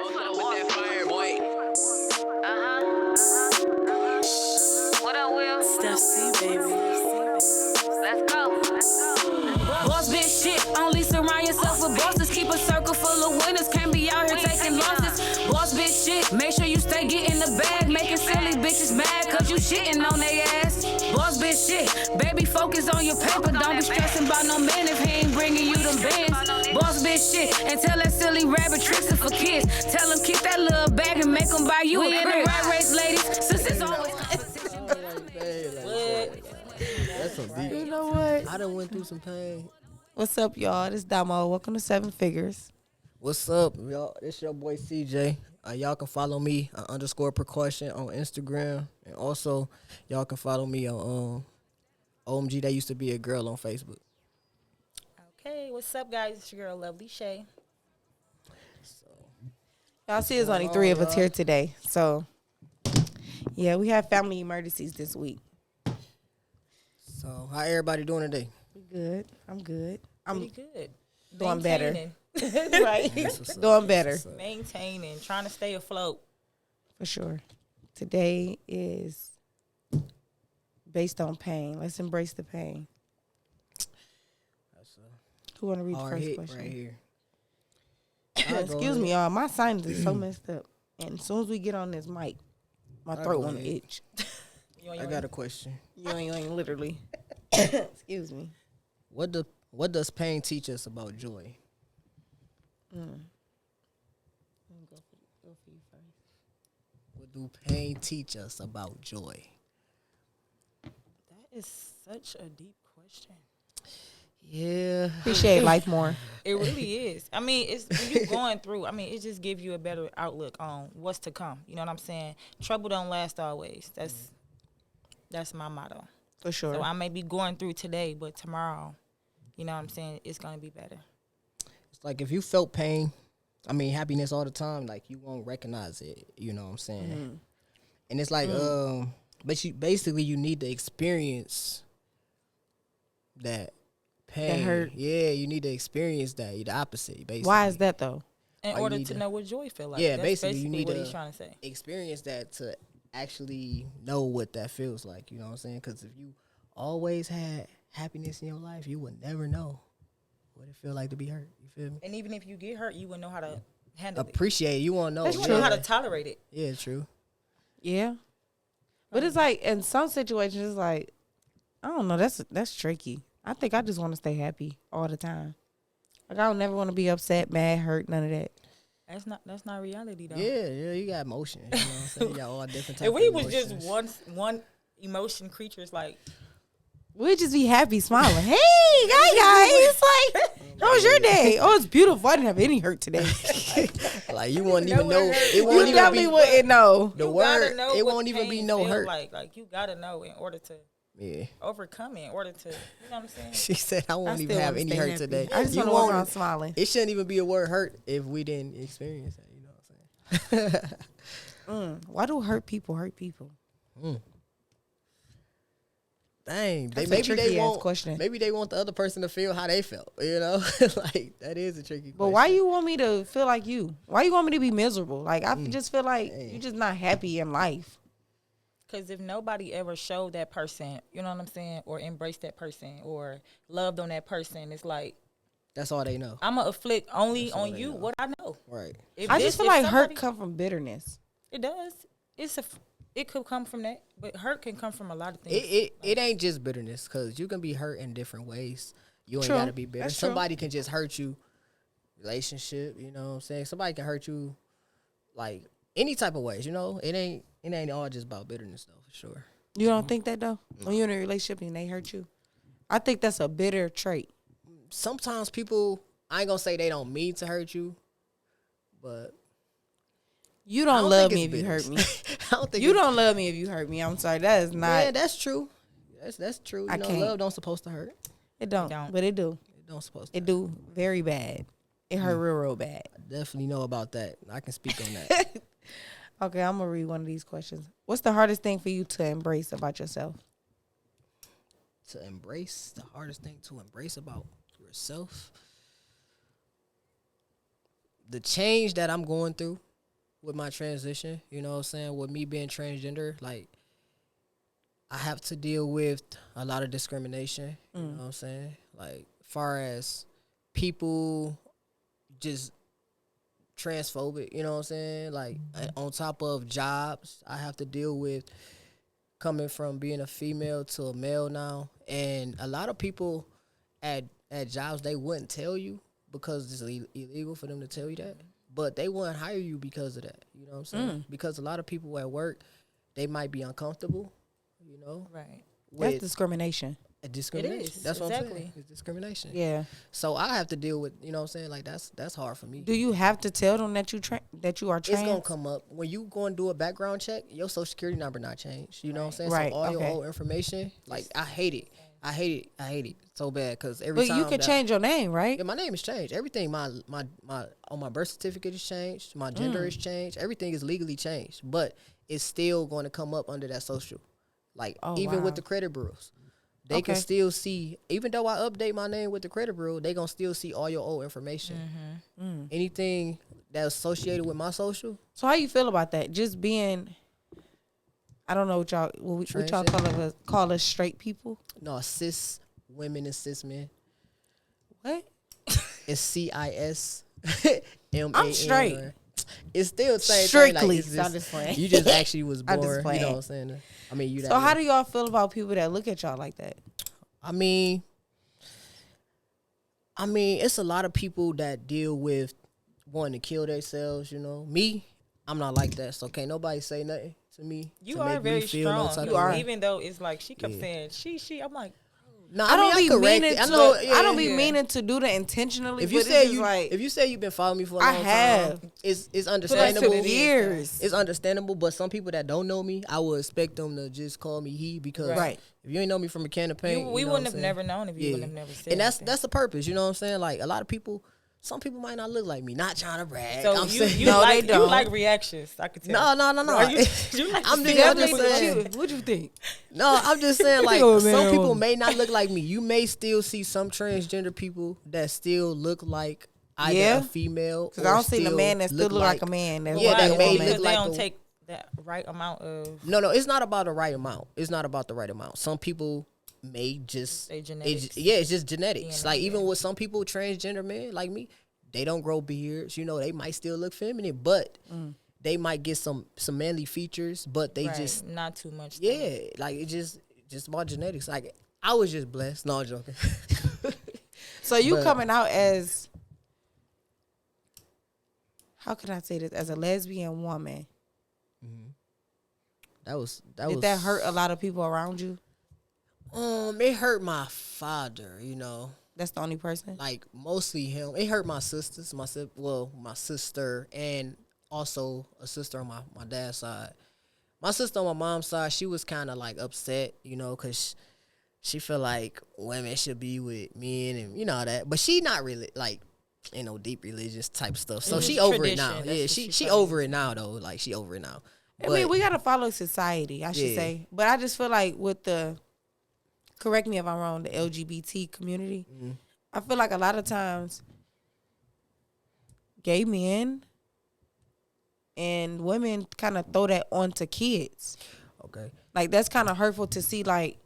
with that fire, boy. What up, Will? Steph C, baby. Let's go. Boss bitch shit, only surround yourself with bosses. Keep a circle full of winners, can't be out here taking losses. Boss bitch shit, make sure you stay getting the bag. Making silly bitches mad, cause you shitting on they ass. Boss bitch shit, baby focus on your paper. Don't be stressing about no man if he ain't bringing you them bands. Boss bitch shit, and tell that silly rabbit tricks are for kids. Tell them keep that little bag and make them buy you a crib. We in the right race, ladies, since it's always That's some deep. You know what? I done went through some pain. What's up, y'all? This Damo. Welcome to Seven Figures. What's up, y'all? It's your boy CJ. Y'all can follow me _precaution on Instagram, and also y'all can follow me on OMG. That used to be a girl on Facebook. Okay, what's up, guys? It's your girl, Lovely Shay. Y'all see, there's only three of us here today. So, yeah, we have family emergencies this week. So how everybody doing today? We good. I'm good. I'm Pretty good. doing better. Maintaining. Right? That's what's up. Doing better. That's what's up. Maintaining, trying to stay afloat. For sure. Today is based on pain. Let's embrace the pain. That's Who want to read a the hard first hit question? right here. Excuse me, y'all. My sinus is so messed up. And as soon as we get on this mic, my I'll throat go want to ahead. itch. I got a question. Yoing, literally. Excuse me. What does pain teach us about joy? Go for you first. What do pain teach us about joy? That is such a deep question. Yeah. Appreciate life more. It really is. I mean, it's when you going through. I mean, it just gives you a better outlook on what's to come. You know what I'm saying? Trouble don't last always. That's my motto. For sure. So I may be going through today, but tomorrow, you know what I'm saying, it's gonna be better. It's like if you felt pain, happiness all the time, like you won't recognize it. You know what I'm saying? Mm-hmm. And it's like, but you need to experience that pain. That hurt. Yeah, you need to experience that. You're the opposite, basically. Why is that though? In you order need to to- know what joy feel like. Yeah, That's basically, you need what to- he's trying to say. Experience that to actually know what that feels like. You know what I'm saying? Because if you always had happiness in your life, you would never know what it feel like to be hurt. You feel me? And even if you get hurt, you would know how to handle it. Appreciate it. You want to know. That's You yeah. would know how to tolerate it. Yeah, true. Yeah. But it's like in some situations, it's like I don't know. That's tricky. I think I just want to stay happy all the time. Like I don't never want to be upset, mad, hurt, none of that. That's not reality though. Yeah, you got emotion. You know what I'm saying? You got all different types If of we was emotions. just one emotion creatures, like We'd just be happy, smiling. Hey, guys! Like, how was your day? Oh, it's beautiful. I didn't have any hurt today. Like you won't even know know. what hurt. It won't You even definitely be wouldn't know. the you word. gotta know It what won't even be pain no feel hurt. Like you gotta know in order to Yeah. overcome it. In order to, you know what I'm saying? She said, "I won't I even still have wanna any stay hurt happy. today." I just You want to walk won't- around smiling. It shouldn't even be a word hurt if we didn't experience that. You know what I'm saying? Why do hurt people hurt people? Dang, That's a maybe they tricky-ass want. question. Maybe they want the other person to feel how they felt. You know, like that is a tricky. But why you want me to feel like you? Why you want me to be miserable? Like I just feel like Dang. you're just not happy in life. Because if nobody ever showed that person, you know what I'm saying, or embraced that person, or loved on that person, it's like That's all they know. I'm gonna afflict only That's all on they you know. what I know. Right. If I this- just feel if like hurt somebody- come from bitterness. It does. It could come from that, but hurt can come from a lot of things. It ain't just bitterness, because you can be hurt in different ways. You ain't True. gotta be bitter. That's true. Somebody can just hurt you. Relationship, you know what I'm saying? Somebody can hurt you like any type of ways, you know? It ain't all just about bitterness though, for sure. You don't think that though? When you're in a relationship and they hurt you, I think that's a bitter trait. Sometimes people, I ain't gonna say they don't mean to hurt you, but You I don't don't love think me if it's you hurt me. I don't think You it's- don't love me if you hurt me. I'm sorry. That is not. Yeah, that's true. That's true. You I know, can't. love don't supposed to hurt. It don't, don't. but it do. It don't supposed to. It do very bad. It hurt real bad. I definitely know about that. I can speak on that. Okay, I'm gonna read one of these questions. What's the hardest thing for you to embrace about yourself? To embrace, the hardest thing to embrace about yourself, the change that I'm going through with my transition. You know what I'm saying? With me being transgender, like I have to deal with a lot of discrimination. You know what I'm saying? Like far as people just transphobic, you know what I'm saying? Like on top of jobs, I have to deal with coming from being a female to a male now. And a lot of people at jobs, they wouldn't tell you because it's illegal for them to tell you that. But they wouldn't hire you because of that. You know what I'm saying? Because a lot of people at work, they might be uncomfortable, you know? Right. That's discrimination. Discrimination. It is, That's what I'm exactly. saying. It's discrimination. Yeah. So I have to deal with, you know what I'm saying? Like that's hard for me. Do you have to tell them that that you are trans? It's gonna come up when you go and do a background check. Your social security number not changed. You know what I'm saying? Right, So all your okay. old information, like I hate it. I hate it so bad because every But time. you can change your name, right? Yeah, my name is changed. Everything my on my birth certificate is changed. My gender is changed. Everything is legally changed, but it's still going to come up under that social. Like even wow. with the credit bureaus, they can still see. Even though I update my name with the credit bureau, they gonna still see all your old information. Anything that's associated with my social. So how you feel about that? Just being, I don't know what y'all call us straight people. No, cis women and cis men. What? It's CIS. I'm straight. It's still the same Strictly. thing. Like, I'm just playing. You just actually was I'm just born. You playing. know what I'm saying? I mean, you. So how do y'all feel about people that look at y'all like that? I mean, it's a lot of people that deal with wanting to kill themselves. You know, me, I'm not like that. So can't nobody say nothing to me. You to are make me very feel no strong. type You of are. way. Even though it's like she kept saying she. I'm like, No, I don't be meaning I to. know. I don't be yeah. meaning to do that intentionally. If you but say it's just like if you say you've been following me for a I long have. time, it's for understandable. years. It's understandable, but some people that don't know me, I would expect them to just call me he because Right. if you ain't know me from a can of paint, we you know wouldn't what have I'm never saying? known if you wouldn't have never said. And anything. that's the purpose, you know what I'm saying? Like a lot of people, some people might not look like me. Not trying to brag. So I'm you saying, No, like they don't. you like reactions. I could tell. no. Are you like I'm to see just people saying. cute? What you think? No, I'm just saying, like, Oh, some man. people may not look like me. You may still see some transgender people that still look like either Yeah. a female Because I don't see a still man that still look like a man. That's Yeah, like that a may woman. look Because like they don't a- take that right amount of. No, it's not about the right amount. It's not about the right amount. Some people may just They genetics. it's just genetics. DNA, Like even yeah. with some people, transgender men like me, they don't grow beards. You know, they might still look feminine, but they might get some manly features, but they Right, just not too much. though. yeah, like it just about genetics. Like I was just blessed. No, I'm joking. So you But- coming out as, how can I say this, as a lesbian woman? That was Did that hurt a lot of people around you? It hurt my father. You know. That's the only person. Like mostly him. It hurt my sisters, my sister, and also a sister on my dad's side. My sister on my mom's side, she was kind of like upset, you know, because she feel like women should be with men and you know all that. But she not really like, you know, deep religious type stuff. So It's she over it tradition. now. That's Yeah, what she she over it now though. Like she over it now. I mean, we gotta follow society, I should Yeah. say. But I just feel like with the, correct me if I'm wrong, the LGBT community, I feel like a lot of times gay men and women kind of throw that onto kids. Okay. Like that's kind of hurtful to see. Like,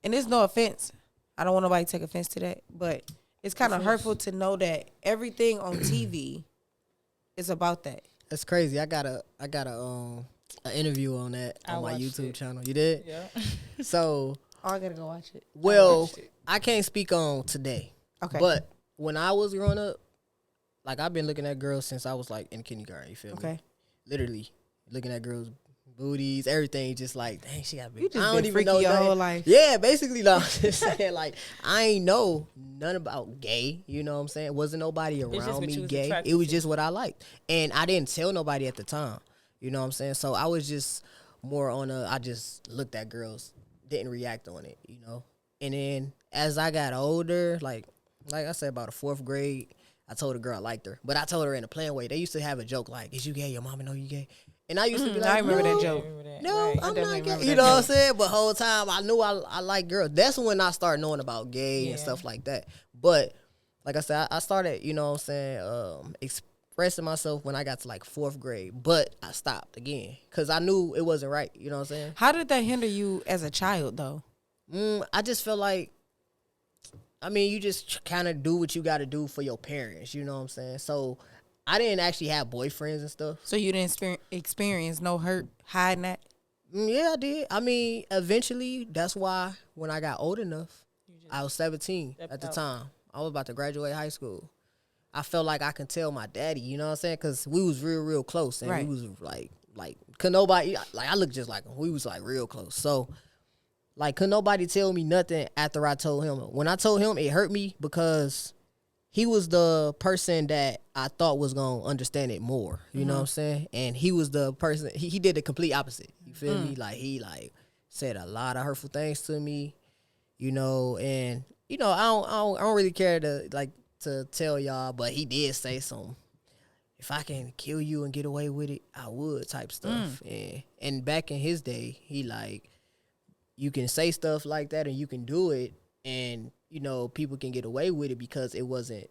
and there's no offense. I don't want nobody to take offense to that, but it's kind of hurtful to know that everything on TV is about that. That's crazy. I got a an interview on that I on my watched YouTube it. channel. You did? Yeah. So Oh, I gotta go watch it. well, I can't speak on today. Okay. But when I was growing up, like I've been looking at girls since I was like in kindergarten. You feel me? Okay. Literally looking at girls' booties, everything. Just like, dang, she got big. You just I don't been even freaky know your nothing. whole life. Yeah, basically. No, I'm just saying like I ain't know none about gay. You know what I'm saying? Wasn't nobody just around what you me was gay. attracted It was to. just what I liked, and I didn't tell nobody at the time. You know what I'm saying? So I was just more on I just looked at girls, didn't react on it. You know, and then as I got older, like I said, about the 4th grade, I told a girl I liked her, but I told her in a playing way. They used to have a joke like, "Is you gay? Your mama know you gay?" And I used to be like, I remember no, that joke. No, Right. I'm definitely not gay. remember You that know what I'm joke. saying? But whole time I knew I like girls. That's when I started knowing about gay and Yeah. stuff like that. But like I said, I started, you know what I'm saying, expressing myself when I got to like 4th grade, but I stopped again because I knew it wasn't right. You know what I'm saying? How did that hinder you as a child, though? I just felt like, I mean, you just kind of do what you got to do for your parents. You know what I'm saying? So I didn't actually have boyfriends and stuff. So you didn't experience no hurt hiding that? Yeah, I did. I mean, eventually, that's why when I got old enough, I was 17 at the time. I was about to graduate high school. I felt like I can tell my daddy, you know what I'm saying? Because we was real close. And right. we was like, could nobody, like, I looked just like him. We was like real close. So, like, could nobody tell me nothing after I told him? When I told him, it hurt me because he was the person that I thought was going to understand it more. You know what I'm saying? And he was the person, he did the complete opposite. You feel me? Like, he, like, said a lot of hurtful things to me, you know, and, you know, I don't really care to, like, to tell y'all, but he did say some, if I can kill you and get away with it, I would type stuff. And back in his day, he like, you can say stuff like that and you can do it, and you know people can get away with it because it wasn't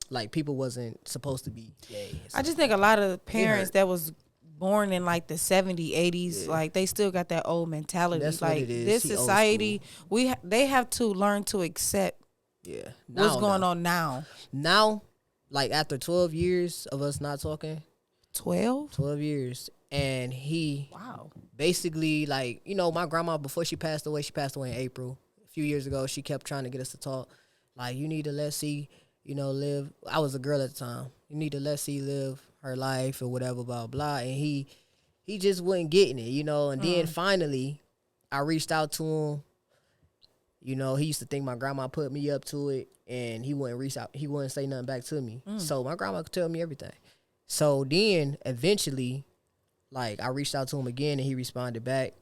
like people wasn't supposed to be gay. I just think a lot of parents that was born in like the 70s, 80s, like they still got that old mentality. That's like what it is. This He old society, they have to learn to accept what's going on now. Now, like after 12 years of us not talking, 12 years, and he basically, like, you know, my grandma, before she passed away in April. A few years ago, she kept trying to get us to talk. Like, you need to let C, you know, live. I was a girl at the time. You need to let C live her life or whatever, blah, blah. And he just wasn't getting it, you know. And then finally, I reached out to him. You know, he used to think my grandma put me up to it, and he wouldn't reach out. He wouldn't say nothing back to me. So my grandma could tell me everything. So then, eventually, like, I reached out to him again, and he responded back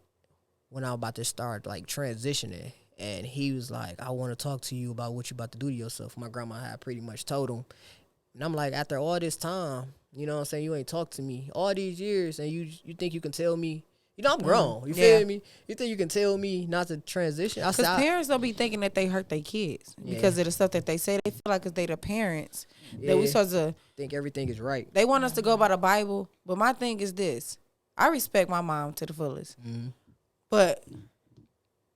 when I was about to start, like, transitioning. And he was like, I want to talk to you about what you about to do to yourself. My grandma had pretty much told him. And I'm like, after all this time, you know what I'm saying, you ain't talked to me all these years, and you think you can tell me, you know, I'm grown. You feel me? You think you can tell me not to transition? Because parents don't be thinking that they hurt their kids because of the stuff that they say. They feel like if they the parents, that we supposed to think everything is right. They want us to go by the Bible. But my thing is this. I respect my mom to the fullest. But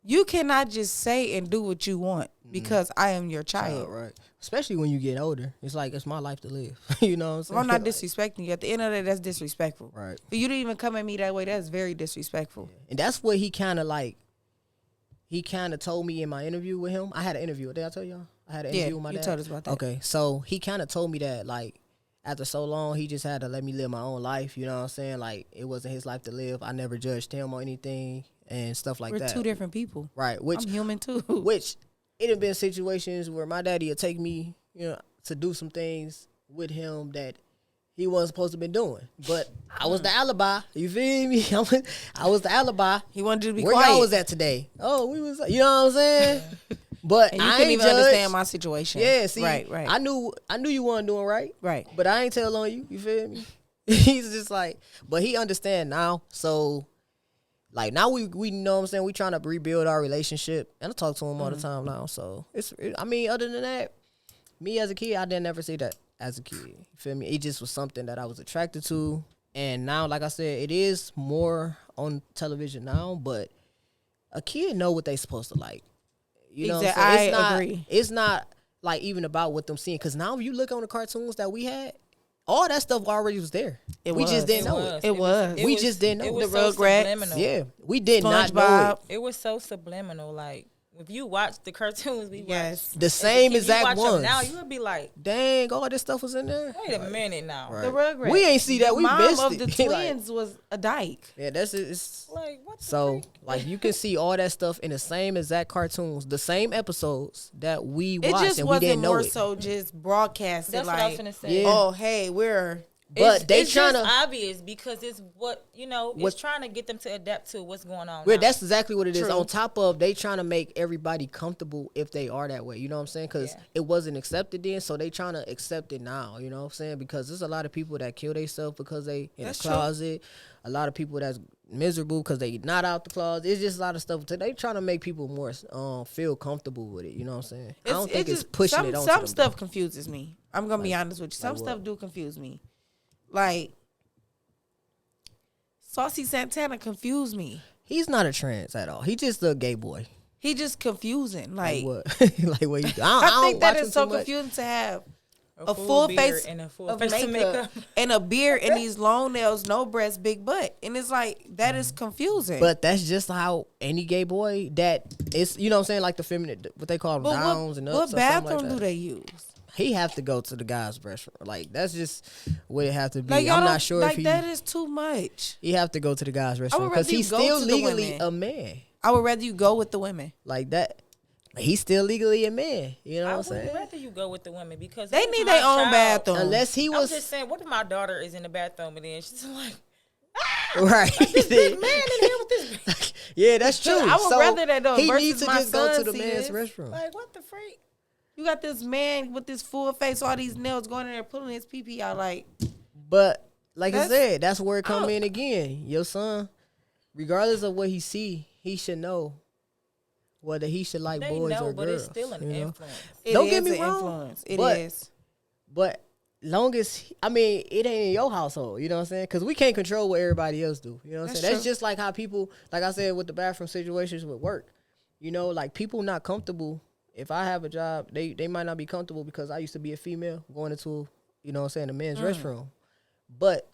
you cannot just say and do what you want because I am your child. Right. Especially when you get older. It's like, it's my life to live. You know what I'm saying? Well, I'm not disrespecting you. At the end of the day, that's disrespectful. Right. For you to even come at me that way, that's very disrespectful. And that's what he kind of like, he kind of told me in my interview with him. I had an interview. Did I tell y'all? I had an interview with my dad. You told us about that. Okay. So he kind of told me that, like, after so long, he just had to let me live my own life. You know what I'm saying? Like, it wasn't his life to live. I never judged him or anything and stuff like that. We're two different people. Right. Which, I'm human too. Which, it have been situations where my daddy would take me, you know, to do some things with him that he wasn't supposed to be doing. But I was the alibi. You feel me? I was the alibi. He wanted you to be where quiet. y'all was at today? Oh, we was, you know what I'm saying? But and you I couldn't ain't even judge. understand my situation. Yeah, see, right. I knew you weren't doing right. Right. But I ain't tell on you. You feel me? He's just like, but he understand now. So, like, now we know what I'm saying, we trying to rebuild our relationship. And I talk to him all the time now. So, I mean, other than that, me as a kid, I didn't ever see that as a kid. You feel me? It just was something that I was attracted to. And now, like I said, it is more on television now, but a kid know what they supposed to like. You know what I'm saying? I agree. It's not like even about what them seeing. Because now if you look on the cartoons that we had, all that stuff already was there. We just didn't know it. It was. We just didn't know it. it. Was the so Rugrats. subliminal. Yeah, we did not know SpongeBob. it. It was so subliminal. Like, if you watch the cartoons we Yes. watch, The same exact watch them ones. now, you would be like, Dang, all this stuff was in there. wait a minute now. Right. The Rugrats. We ain't see that. The We mom missed of it. the twins was a dyke. Yeah, that's it. It's, Like, what the so, freak? like, you can see all that stuff in the same exact cartoons, the same episodes that we It watched, just and we wasn't didn't know more it. so just broadcasted That's what I was like, finna say. Yeah. oh, hey, we're... But they it's tryna- just obvious because it's what, you know, What- it's trying to get them to adapt to what's going on Well, now. that's exactly what it is. True. On top of, they trying to make everybody comfortable if they are that way. You know what I'm saying? Because it wasn't accepted then, so they trying to accept it now. You know what I'm saying? Because there's a lot of people that kill themselves because they in That's the true. closet. A lot of people that's miserable because they not out the closet. It's just a lot of stuff. They trying to make people more feel comfortable with it. You know what I'm saying? I don't think it's pushing some, it on Some them, stuff confuses me. I'm gonna be honest with you. Some like stuff what? do confuse me. Like Saucy Santana confused me. He's not a trans at all. He just a gay boy. He just confusing. Like Like, what? Like what you do? I I don't think that watch is him so too much. confusing to have a full full beard face and a full of face of makeup and a beard and these long nails, no breasts, big butt, and it's like that is confusing. But that's just how any gay boy that is, you know what I'm saying, like the feminine, what they call them, But downs and ups what or something like bathroom that. do they use? He have to go to the guy's restroom. Like that's just what it have to be. Like y'all I'm don't, not sure like if he that is too much. he have to go to the guy's restroom would because rather you he's go still to the legally women. a man. I would rather you go with the women. Like that, he's still legally a man. You know what I I'm would saying? rather you go with the women because They what if need my their own child- bathroom. Unless he I'm was just saying, what if my daughter is in the bathroom and then she's like, right. this big man in here with this big. Yeah, that's true. I would rather that though. He versus needs to my just go to son the see man's this. restroom. Like, what the freak? You got this man with this full face, all these nails going in there, pulling his pee out. Like, But like I That's- said, that's where it come don't- in again. Your son, regardless of what he see, he should know whether he should like They boys know, or but girls. it's still an you know? influence. it Don't is get me an wrong, influence. It but- is. But long as I mean, it ain't in your household. You know what I'm saying? Because we can't control what everybody else do. You know what I'm That's saying? That's true. just like how people, like I said, with the bathroom situations with work. You know, like people not comfortable. If I have a job, they might not be comfortable because I used to be a female going into, you know what I'm saying, the men's restroom. But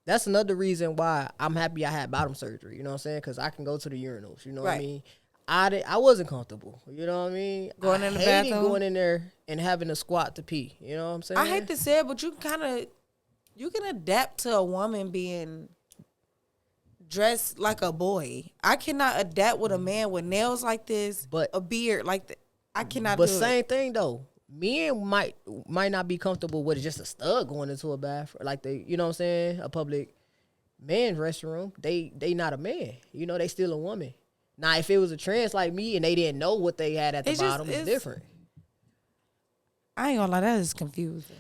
that's another reason why I'm happy I had bottom surgery. You know what I'm saying? Because I can go to the urinals. You know what I Right. mean? I wasn't comfortable. You know what I mean? Going I in the hated bathroom? going in there and having to squat to pee. You know what I'm saying? I hate to say it, but you can adapt to a woman being dressed like a boy. I cannot adapt with a man with nails like this, But- a beard like that. I cannot But do same it. thing though. Men might not be comfortable with just a stud going into a bathroom, like they, you know what I'm saying, a public man's restroom. They not a man. You know, they still a woman. Now, if it was a trans like me and they didn't know what they had at the It's just- bottom, it's it's- different. I ain't gonna lie, that is confusing.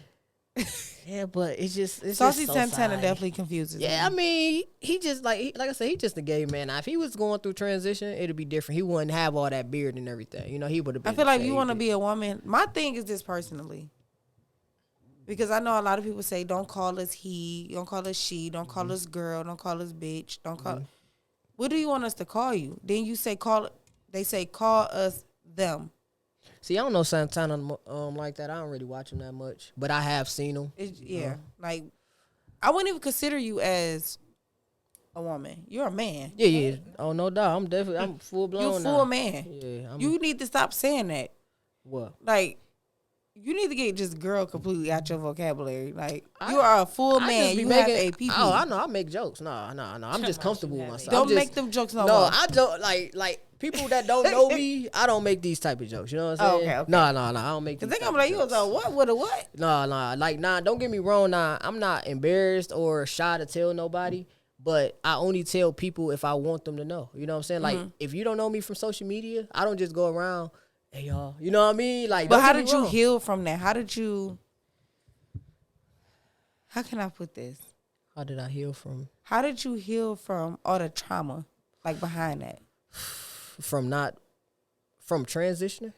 Yeah, but it's just Saucy so Santana side. definitely confuses me. Yeah, I mean, he just like I said, he just a gay man. Now, if he was going through transition, it'd be different. He wouldn't have all that beard and everything. You know, he would have been. I feel like you shaved want to it. be a woman. My thing is this personally. Because I know a lot of people say, don't call us he, don't call us she, don't call us girl, don't call us bitch, don't call. What do you want us to call you? Then you say they say call us them. See, I don't know Santana like that. I don't really watch him that much, but I have seen him. Yeah, like I wouldn't even consider you as a woman. You're a man. Yeah. Oh, no doubt. I'm full blown. You're full man. Yeah. You need to stop saying that. What? Like, you need to get just girl completely out your vocabulary. Like, you are a full I man. just be You have making. a PP. Oh, I know. I make jokes. No. I'm just comfortable with myself. Don't I'm make just, them jokes no No, more. I don't like people that don't know me. I don't make these type of jokes. You know what I'm Oh, saying? okay. No. I don't make. Cause These they type gonna be like, of you was jokes. a what with a what? Nah. Don't get me wrong. Nah, I'm not embarrassed or shy to tell nobody. But I only tell people if I want them to know. You know what I'm saying? Like, if you don't know me from social media, I don't just go around, hey, y'all. You know what I mean? Like, But don't how get me did you wrong. heal from that? How can I put this? How did I heal from How did you heal from all the trauma like behind that from transitioning?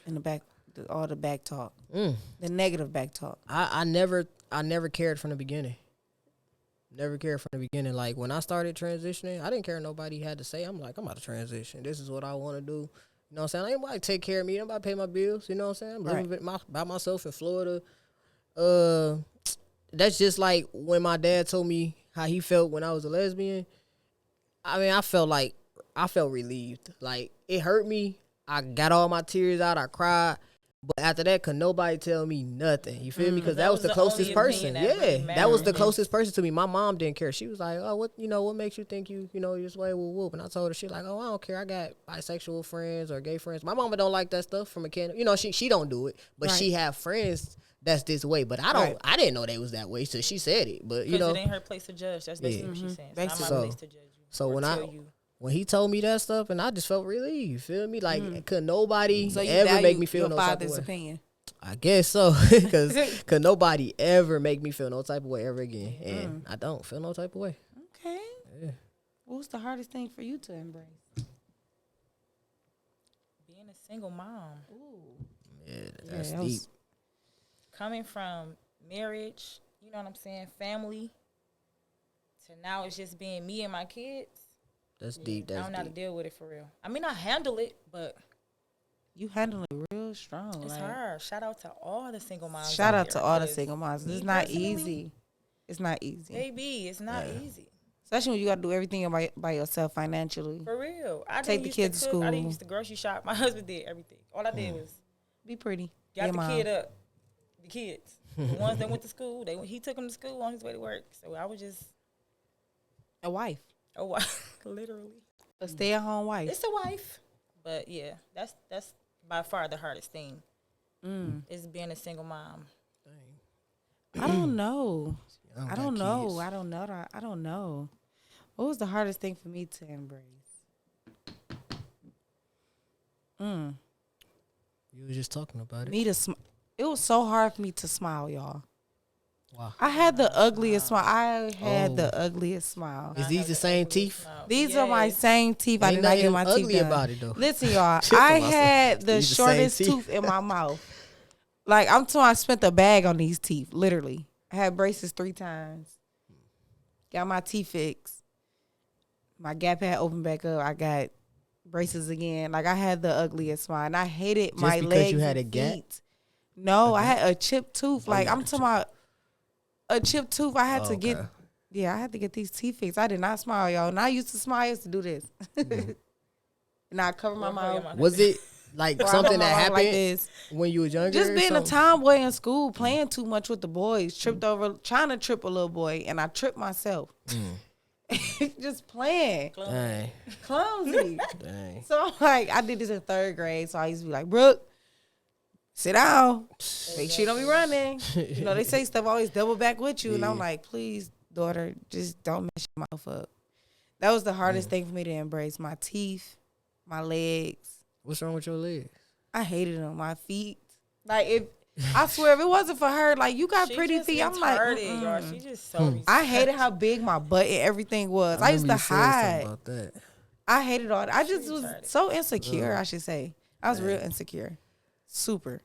in the back, all the back talk, Mm. the negative back talk? I never cared from the beginning. Never cared from the beginning. Like when I started transitioning, I didn't care what nobody had to say. I'm like, I'm about to transition. This is what I want to do. You know what I'm saying? Anybody take care of me. Nobody pay my bills. You know what I'm saying? I'm living by myself in Florida. That's just like when my dad told me how he felt when I was a lesbian. I mean, I felt relieved. Like it hurt me. I got all my tears out. I cried. But after that, could nobody tell me nothing? You feel me? Because that was the closest only person. opinion that really Yeah, that was the mattered. closest person to me. My mom didn't care. She was like, "Oh, what makes you think you this way?" Whoop. And I told her, she like, "Oh, I don't care. I got bisexual friends or gay friends." My mama don't like that stuff from a kid. You know, she don't do it, but she have friends that's this way. But I don't. Right. I didn't know they was that way, so she said it. But you Because know, it ain't her place to judge. That's basically what she's saying. It's not Basically. my place to judge you. So or when tell you. when he told me that stuff, and I just felt relieved. You feel me? Like could nobody So you ever value make me feel your no type of father's way? opinion. I guess so, because could nobody ever make me feel no type of way ever again, and I don't feel no type of way. Okay. Yeah. What was the hardest thing for you to embrace? Being a single mom. Yeah, that's that deep. was- coming from marriage, you know what I'm saying, family, to now it's just being me and my kids. That's deep. I That's don't know how to deep. deal with it for real. I mean, I handle it, but You handle it real strong. it's like, hard. Shout out to all the single moms. Shout out there, to all the 'cause single moms. me It's not personally, easy. It's not easy. Baby, it's not easy. Especially when you got to do everything by yourself financially. For real. I Take didn't the used kids to to cook. I didn't school. used to grocery shop. My husband did everything. All I did was Be pretty. got Be a the mom. kid up. The kids. The ones that went to school, he took them to school on his way to work. So I was just A wife. literally. A stay-at-home wife. It's a wife. But yeah, that's by far the hardest thing. Is being a single mom. I don't know. I I don't know. I don't know. I don't know. What was the hardest thing for me to embrace? You were just talking about it. Me to it was so hard for me to smile, y'all. Wow. I had the ugliest smile. I had Oh. the ugliest smile. Is these the same teeth? These are my same teeth. I Ain't did not get nothing my teeth ugly done. about it, though. Listen, y'all. Shit, I myself. had the These the same shortest teeth. tooth in my mouth. Like, I'm telling you, I spent a bag on these teeth, literally. I had braces 3 times. Got my teeth fixed. My gap had opened back up. I got braces again. Like, I had the ugliest smile. And I hated Just my because legs you had and a gap? feet. No, I had a chipped tooth. Oh, Like, you I'm had a talking about a chipped tooth. I had Oh, to get, okay. yeah, I had to get these teeth fixed. I did not smile, y'all. And I used to smile. I used to do this. And I cover my mouth. Was it like Or I something hold my that mouth happened like this. when you was younger? Just or being a something? tomboy in school, playing too much with the boys, tripped over, trying to trip a little boy, and I tripped myself. Just playing, Dang. clumsy. Dang. So like, I did this in 3rd grade. So I used to be like, Brooke, sit down, make sure you don't be running. You know, they say stuff always double back with you, and I'm Yeah. like, please, daughter, just don't mess your mouth up. That was the hardest thing for me to embrace. My teeth, my legs. What's wrong with your legs? I hated them. My feet. Like, I swear, if it wasn't for her, like, you got pretty feet. I'm like, retarded, y'all. She just so I hated how big my butt and everything was. I used to remember you said something hide. about that. I hated all that. I just was retarded. so insecure, I should say. I was real insecure. Super.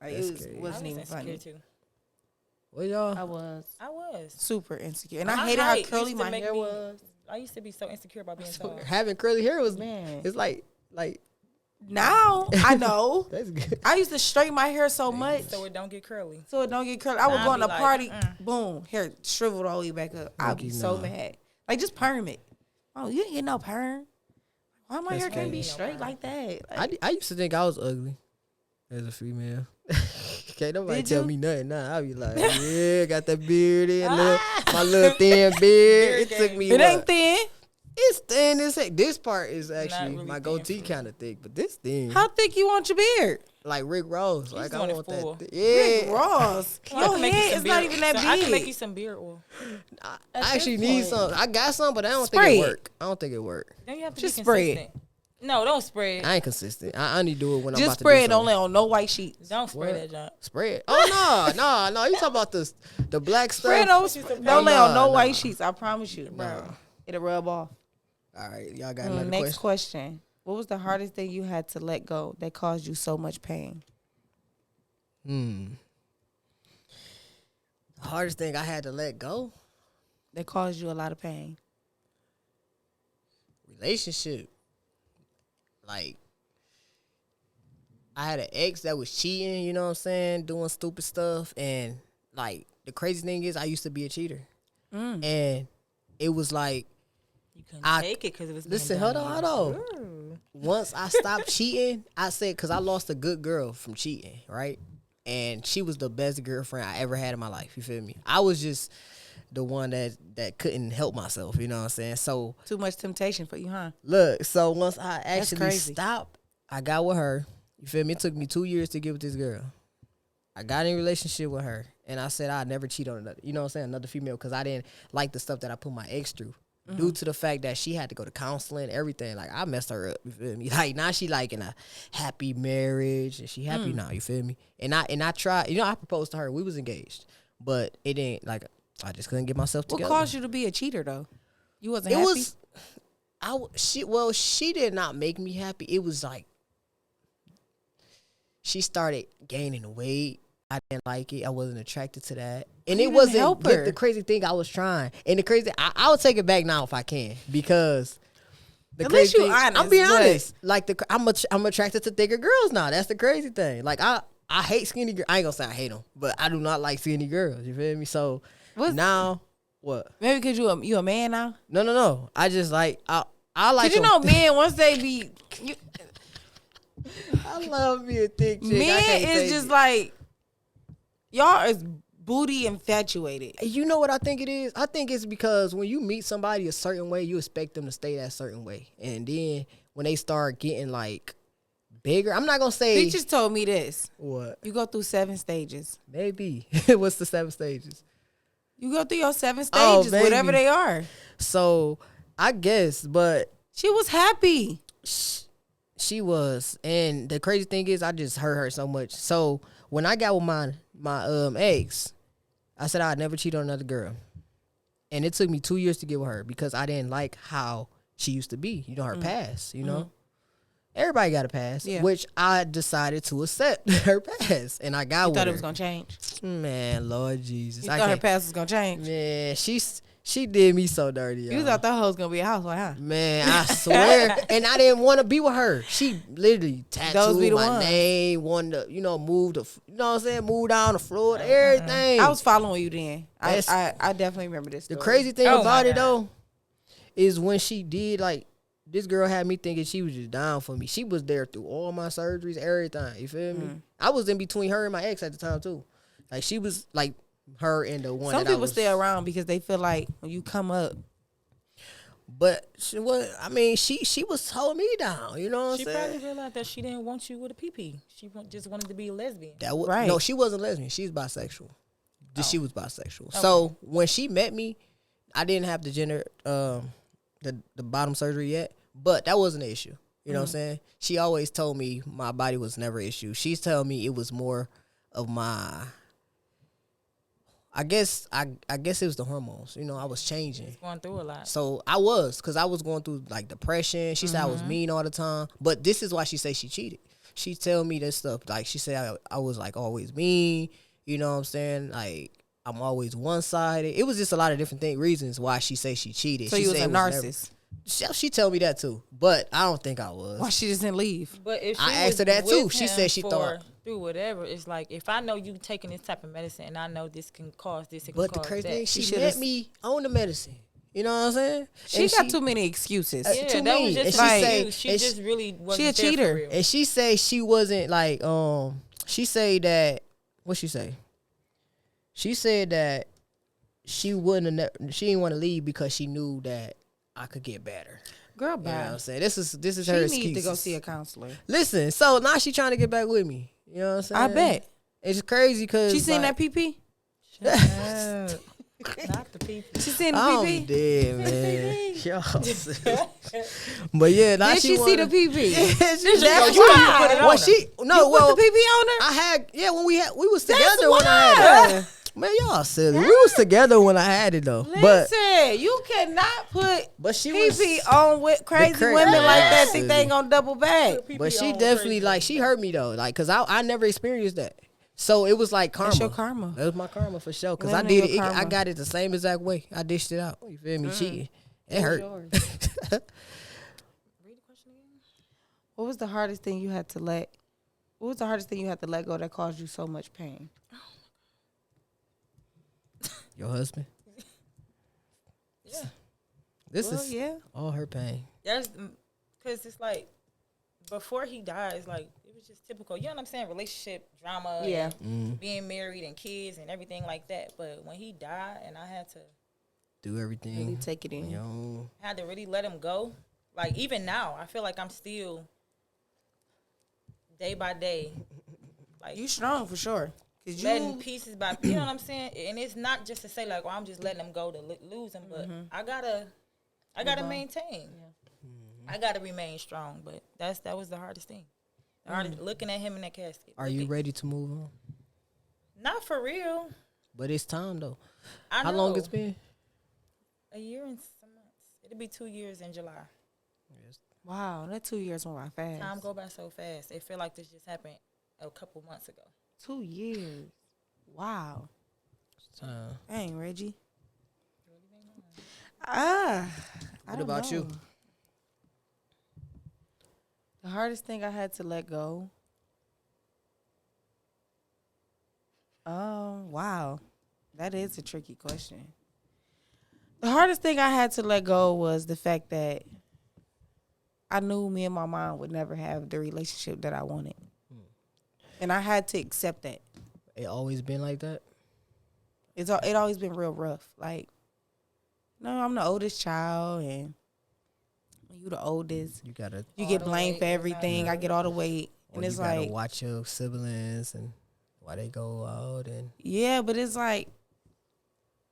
Like, That's it scary. wasn't I even was funny. insecure too. What y'all? I was I was. super insecure. And My I hated how height curly used to my make hair me- was. I used to be so insecure about being tall. Having curly hair was Man. It's like Now, I know. that's good. I used to straighten my hair so much. So it don't get curly. So it don't get curly. I would Nah, go I on be a like, party, boom, hair shriveled all the way back up. I'd be Lucky so nah. mad. Like, just perm it. Oh, you ain't get no perm. Why my hair can't be crazy. straight like that? Like, I used to think I was ugly as a female. Can't nobody Did tell you? me nothing. Nah, I be like, yeah, got that beard in, my little thin beard. It took me. it what? ain't thin. It's thin as heck. This part is actually really my thin goatee for me. kind of thick, but this thin, How thick you want your beard? like Rick Ross. Like I doing it want full. that. Rick Yeah, Ross. Your head is not even that big. I can make you some beard oil. I At actually this need point. some. I got some, but I don't Spray think it it. work. I don't think it work. Then you have to Just be spray it. consistent. No, don't spray it. I ain't consistent. I only do it when I'm Just about to spray do it. Don't something. lay on no white sheets. Don't spray What? that junk. Spray it. Oh no. You talking about the black stuff? Spray don't lay on no nah. white sheets. I promise you. Nah. It'll rub off. All right, y'all got another Next question. question. What was the hardest thing you had to let go that caused you so much pain? The hardest thing I had to let go. That caused you a lot of pain. Relationship. Like, I had an ex that was cheating, you know what I'm saying, doing stupid stuff, and like the crazy thing is I used to be a cheater. And it was like, You couldn't I- take it because it was. being listen, done hold to on. you. Once I stopped cheating, I said, because I lost a good girl from cheating, right? And she was the best girlfriend I ever had in my life. You feel me? I was just the one that couldn't help myself. You know what I'm saying? So Too much temptation for you, huh? look, so once I actually crazy. stopped, I got with her. You feel me? It took me 2 years to get with this girl. I got in a relationship with her, and I said I'd never cheat on another. You know what I'm saying? Another female, because I didn't like the stuff that I put my ex through. Due to the fact that she had to go to counseling, everything. Like, I messed her up, you feel me? Like, now she like in a happy marriage, and she happy now, you feel me? And I tried, I proposed to her. We was engaged, but it didn't, like, I just couldn't get myself What together. caused you to be a cheater, though? You wasn't It happy? was, she did not make me happy. It was like, she started gaining weight. I didn't like it. I wasn't attracted to that, and You it didn't wasn't help the, her. the crazy thing. I was trying, and the crazy. I will take it back now if I can, because the At crazy least you thing, I'm honest, being but- honest. Like I'm attracted to thicker girls now. That's the crazy thing. Like I hate skinny girls. I ain't gonna say I hate them, but I do not like skinny girls. You feel me? So now what? Maybe because you a man now. No. I just like I like. Cause you know, men once they be, I love me a thick chick. I men can't is take just it. like y'all is booty infatuated. You know what I think it is? I think it's because when you meet somebody a certain way, you expect them to stay that certain way. And then when they start getting like bigger, I'm not going to say. They just told me this. What? You go through 7 stages. Maybe. What's the 7 stages? You go through your 7 Oh, stages, whatever baby. they are. So I guess, but She was happy. she was. And the crazy thing is, I just hurt her so much. So when I got with my ex, I said I'd never cheat on another girl. And it took me 2 years to get with her because I didn't like how she used to be. You know, her past, you know. Everybody got a past, Yeah. which I decided to accept her past. And I got You with thought her. it was gonna change. Man, Lord Jesus. You I thought her can't- past was gonna change. Man, she did me so dirty, y'all. You thought that hoe was gonna be a housewife, huh? Man, I swear. And I didn't want to be with her. She literally Those be tattooed the my ones. name, wanted to, move the, you know what I'm saying, move down the floor, everything. I was following you then. That's- I definitely remember this. The Story. crazy thing Oh, about my it, God. though, is when she did, like, this girl had me thinking she was just down for me. She was there through all my surgeries, everything. You feel me? I was in between her and my ex at the time, too. Like, she was, like, her and the one Some that I people was. stay around because they feel like when you come up, But she was, I mean, she was holding me down. You know what She I'm saying? probably realized that she didn't want you with a pee. She just wanted to be a lesbian. That was, Right. No, she wasn't lesbian. She's bisexual. She was bisexual. So when she met me, I didn't have the gender, the bottom surgery yet, but that wasn't an issue. You know what I'm saying? She always told me my body was never an issue. She's telling me it was more of my. I guess it was the hormones. You know, I was changing. Going through a lot. So I was, because I was going through like depression. She said I was mean all the time. But this is why she said she cheated. She tell me this stuff. Like she said I was like always mean. You know what I'm saying? Like I'm always one-sided. It was just a lot of different reasons why she say she cheated. so she you was said a it never- narcissist. She told me that too. But I don't think I was. Why she just didn't leave? But if she I asked was her that too. with She him said she for- thought. through whatever, it's like if I know you taking this type of medicine and I know this can cause this, it can But the cause crazy that. thing, she should've- met me on the medicine. You know what I'm saying? She And got too many excuses. yeah, to that me, was and just she like say- she and just she- really wasn't she a there cheater. for real. And she say she wasn't like she say that what she say? She said that she wouldn't she didn't want to leave because she knew that I could get better. Girl, You know what bye. I'm saying? This is She her needs excuse. to go see a counselor. Listen, so now she trying to get back with me. You know what I'm saying? I bet. It's crazy because She seen that PP? Not the people. She seen the I'm PP? dead, man. Y'all. But yeah, now Did she see the wanna- PP? That's That's you why. put it on Well, her. she no, You well, put the PP on her? I had when we was That's together when I had it. why. Man, y'all silly. We was together when I had it though. But Listen, you cannot put she was PP on with crazy cra- women like that. Yeah. Think they ain't gonna double back. But she definitely like she hurt me though, like cause I never experienced that. So it was like karma. That's your karma. That was my karma for sure. Cause I Living in did it. your I karma. got it the same exact way. I dished it out. You feel me? Cheating. It hurt. What was the hardest thing you had to let? What was the hardest thing you had to let go that caused you so much pain? Your husband. Yeah. This Well, is yeah. all her pain. That's because it's like before he died, it's like it was just typical. You know what I'm saying? Relationship drama. Yeah. And being married and kids and everything like that. But when he died, and I had to Do everything. Really take it in. You know, I had to really let him go. Like even now, I feel like I'm still day by day, like You strong for sure. Cause letting you pieces by you know what I'm saying. And it's not just to say like, well, I'm just letting him go to lose him, but I gotta maintain. I gotta remain strong. But that was the hardest thing. The hardest, looking at him in that casket. are you ready to move on? Not for real. But it's time though. I How long know. it's been? A year and some months. It'll be 2 years in July. wow, that 2 years went by fast. Time go by so fast. It feel like this just happened a couple months ago. 2 years. Wow. Time. Dang, Reggie. I What don't about know. you? The hardest thing I had to let go. Wow. That is a tricky question. The hardest thing I had to let go was the fact that I knew me and my mom would never have the relationship that I wanted. And I had to accept that. It always been like that? It always been real rough. Like, no, I'm the oldest child, and when you the oldest, You gotta you All get the blamed for weight is on everything. you. I get all the weight. or And you it's gotta like, watch your siblings and why they go out and yeah, but it's like,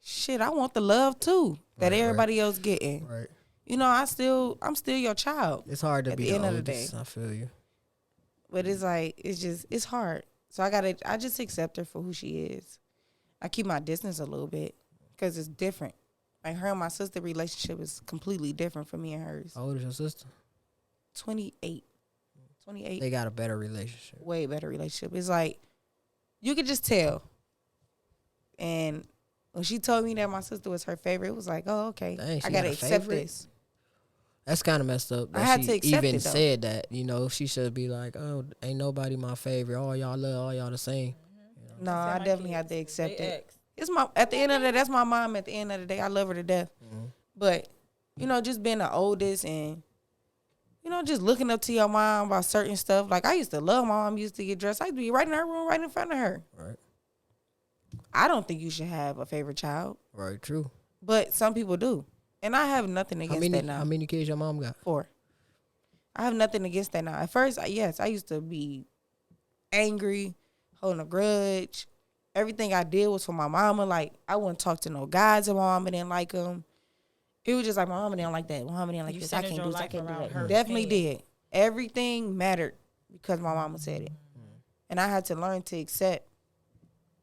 shit, I want the love too that Right, everybody else getting. right. You know, I'm still your child. It's hard to At be the the end of the oldest. day. I feel you. But it's like, it's hard. So I just accept her for who she is. I keep my distance a little bit because it's different. Like her and my sister relationship is completely different from me and hers. How old is your sister? 28. 28. They got a better relationship. Way better relationship. It's like, you could just tell. And when she told me that my sister was her favorite, it was like, oh, okay. Dang, she I got to got a accept favorite? this. That's kind of messed up. That I had she to accept even it, though. said that. You know, she should be like, "Oh, ain't nobody my favorite. All y'all love, all y'all the same." No, I I tell my definitely had kids, to accept they it. ex. It's at the end of the day, that's my mom. At the end of the day, I love her to death. But, you know, just being the oldest and, you know, just looking up to your mom about certain stuff. Like, I used to love my mom, used to get dressed. I'd be right in her room, right in front of her. Right. I don't think you should have a favorite child, Right. True. but some people do. And I have nothing against that now. How many kids your mom got? 4. I have nothing against that now. At first, yes, I used to be angry, holding a grudge. Everything I did was for my mama. Like, I wouldn't talk to no guys if my mama didn't like them. It was just like, my mama didn't like that. My mama didn't like You this. I centered can't your do this. I life can't do around that. her Definitely opinion. did. Everything mattered because my mama said it. And I had to learn to accept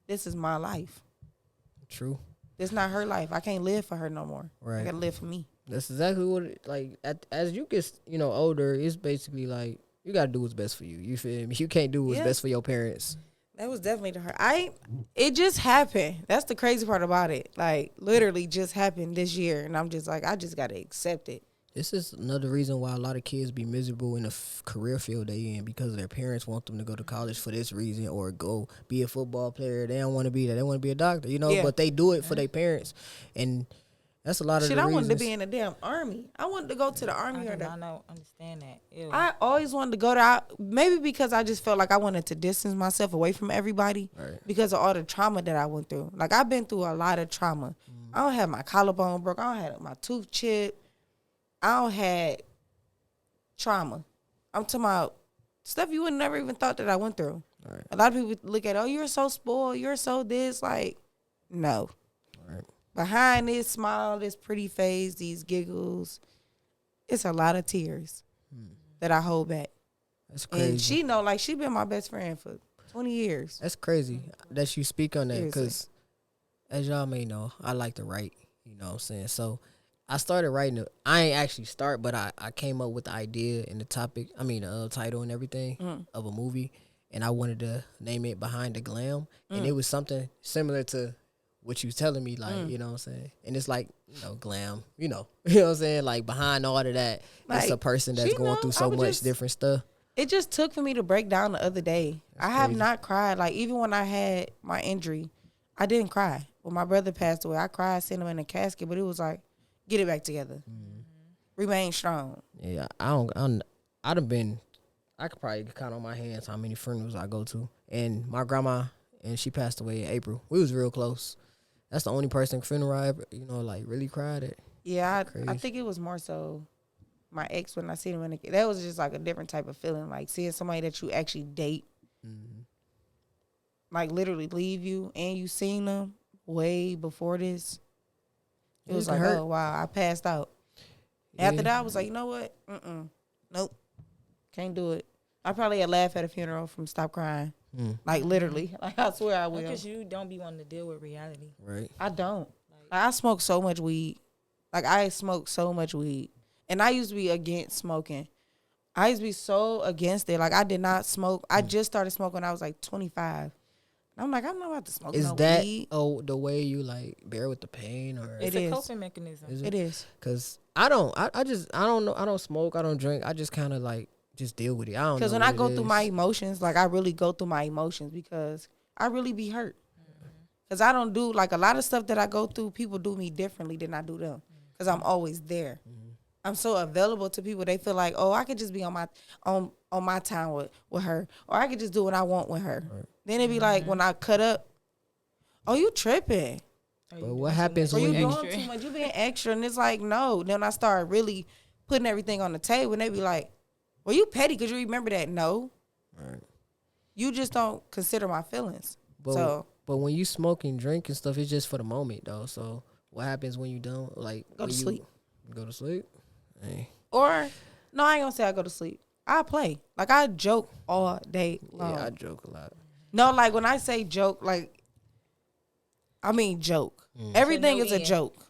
this is my life. True. This not her life. I can't live for her no more. Right. I got to live for me. That's exactly what as you get older, it's basically like you gotta do what's best for you. You feel me? You can't do what's Yeah. best for your parents. That was definitely to her. It just happened. That's the crazy part about it. Like, literally just happened this year. And I'm just like, I just got to accept it. This is another reason why a lot of kids be miserable in the career field they in, because their parents want them to go to college for this reason or go be a football player. They don't want to be that. They want to be a doctor, Yeah. but they do it for their parents. And that's a lot of Shit, the I reasons. wanted to be in the damn army. I wanted to go to the army I or do the not understand that. Ew. I always wanted to go to, maybe because I just felt like I wanted to distance myself away from everybody Right. because of all the trauma that I went through. Like, I've been through a lot of trauma. I don't have my collarbone broke. I don't have my tooth chipped. I don't had trauma. I'm talking about stuff you would never even thought that I went through. Right. A lot of people look at, oh, you're so spoiled. You're so this. Like, no. Right. Behind this smile, this pretty face, these giggles, it's a lot of tears that I hold back. That's crazy. And she know, like, she been my best friend for 20 years. That's crazy that you speak on that, Seriously. because as y'all may know, I like to write, you know what I'm saying? So I started writing I ain't actually start, but I came up with the idea and the topic, title and everything of a movie, and I wanted to name it Behind the Glam, and it was something similar to what you was telling me, like, you know what I'm saying? And it's like, glam, you know what I'm saying? Like, behind all of that, it's Like, a person that's she going know, through I so was much just- different stuff. It just took for me to break down the other day. I have crazy. not cried. Like, even when I had my injury, I didn't cry. When my brother passed away, I cried, sent him in a casket, but it was like, get it back together. Remain strong. Yeah, I could probably count on my hands how many funerals I go to. And my grandma, and she passed away in April. We was real close. That's the only person funeral I ever, really cried at. Yeah, I Crazy. think it was more so my ex when I seen him in the, that was just like a different type of feeling. Like seeing somebody that you actually date, like literally leave you, and you seen them way before this. It was can like, hurt. oh wow, I passed out. Yeah. After that, I was like, you know what? Nope, can't do it. I probably had laugh at a funeral from stop crying. Like literally, like I swear I will. Because you don't be wanting to deal with reality. Right. I don't. Like, I smoke so much weed. Like, I smoke so much weed. And I used to be against smoking. I used to be so against it. Like, I did not smoke. I just started smoking when I was like 25. I'm like, I'm not about to smoke Is no that weed. the way you like bear with the pain, or It's It a is. coping mechanism. is It is. Cause I don't know. I don't smoke. I don't drink. I just kind of like just deal with it. I don't know. Because when what I go it through is. my emotions, like I really go through my emotions because I really be hurt. Because I don't do, like a lot of stuff that I go through, people do me differently than I do them. Because I'm always there. I'm so available to people. They feel like, oh, I could just be on my time with her. Or I could just do what I want with her. Right. Then it be like, when I cut up, oh, you tripping. Are But you what doing too happens much? Or you when doing too much. You being extra. And it's like, no. Then I start really putting everything on the table. And they be like, well, you petty because you remember that. No. Right. You just don't consider my feelings. But when you smoke and drink and stuff, it's just for the moment though. So what happens when you don't like Go when to you sleep. Go to sleep. Hey. Or, no, I ain't gonna say I go to sleep. I play. Like, I joke all day long. Yeah, I joke a lot. No, like, when I say joke, like, I mean joke. Everything To no is a end. joke.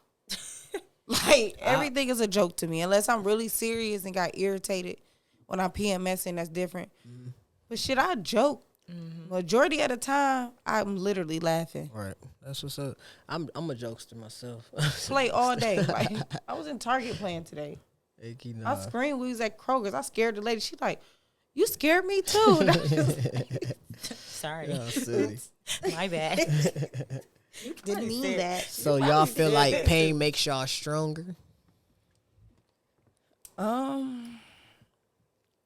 Like, everything is a joke to me. Unless I'm really serious and got irritated when I'm PMSing, that's different. But shit, I joke. Majority of the time, I'm literally laughing. Right. That's what's up. I'm a jokester myself. Play all day. Like, I was in Target playing today. Hey, I screamed. We was at Kroger's. I scared the lady. She's like, "You scared me too." And I was like, Sorry. Yeah, silly. My bad. didn't mean that. So y'all feel like pain makes y'all stronger?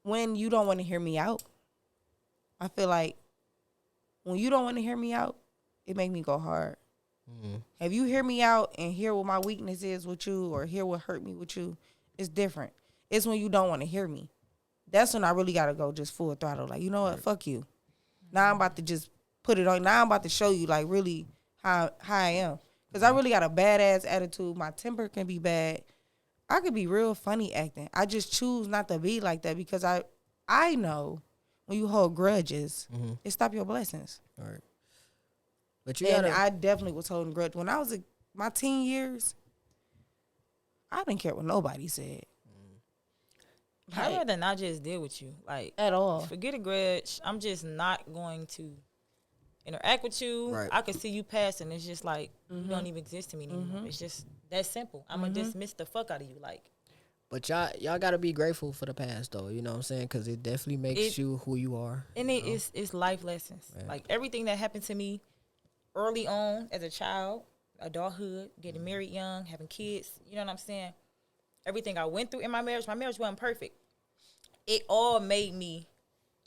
When you don't want to hear me out, I feel like when you don't want to hear me out, it make me go hard. If you hear me out and hear what my weakness is with you or hear what hurt me with you, it's different. It's when you don't want to hear me. That's when I really got to go just full throttle. Like, you know what? Fuck you. Now I'm about to just put it on. Now I'm about to show you, like, really how I am. Because I really got a badass attitude. My temper can be bad. I could be real funny acting. I just choose not to be like that because I know when you hold grudges, it stop your blessings. All right. But you And gotta. I definitely was holding grudge. When I was in my teen years, I didn't care what nobody said. I'd rather not just deal with you. Like, At all. forget a grudge. I'm just not going to interact with you. Right. I could see you passing. It's just like, you don't even exist to me anymore. It's just that simple. I'm going to dismiss the fuck out of you. Like, But y'all gotta be grateful for the past though. You know what I'm saying? Because it definitely makes you who you are. and it's life lessons. Right. Like, everything that happened to me early on as a child, adulthood, getting married young, having kids, you know what I'm saying? Everything I went through in my marriage wasn't perfect. It all made me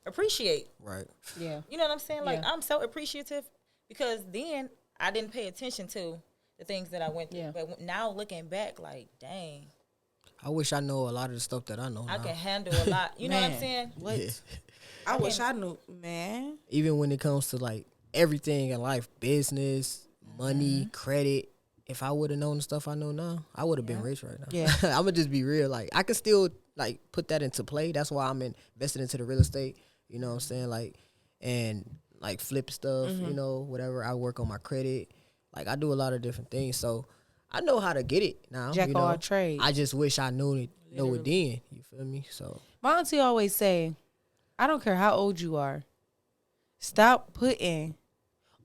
appreciate. Right. Yeah. You know what I'm saying? Like, Yeah. I'm so appreciative because then I didn't pay attention to the things that I went through. Yeah. But now looking back, like, dang, I wish I know a lot of the stuff that I know I now. can handle a lot. You know what I'm Man. saying? What? Yeah. I wish I knew, man. Even when it comes to like everything in life, business, money, credit. If I would have known the stuff I know now, I would have been rich right now. Yeah. I'm gonna just be real. Like I could still like put that into play. That's why I'm invested into the real estate. You know what I'm saying? Like and like flip stuff. You know, whatever. I work on my credit. Like I do a lot of different things. So I know how to get it now. Jack you of know? all trades. I just wish I knew it then. You feel me? So My auntie always say, I don't care how old you are. Stop putting,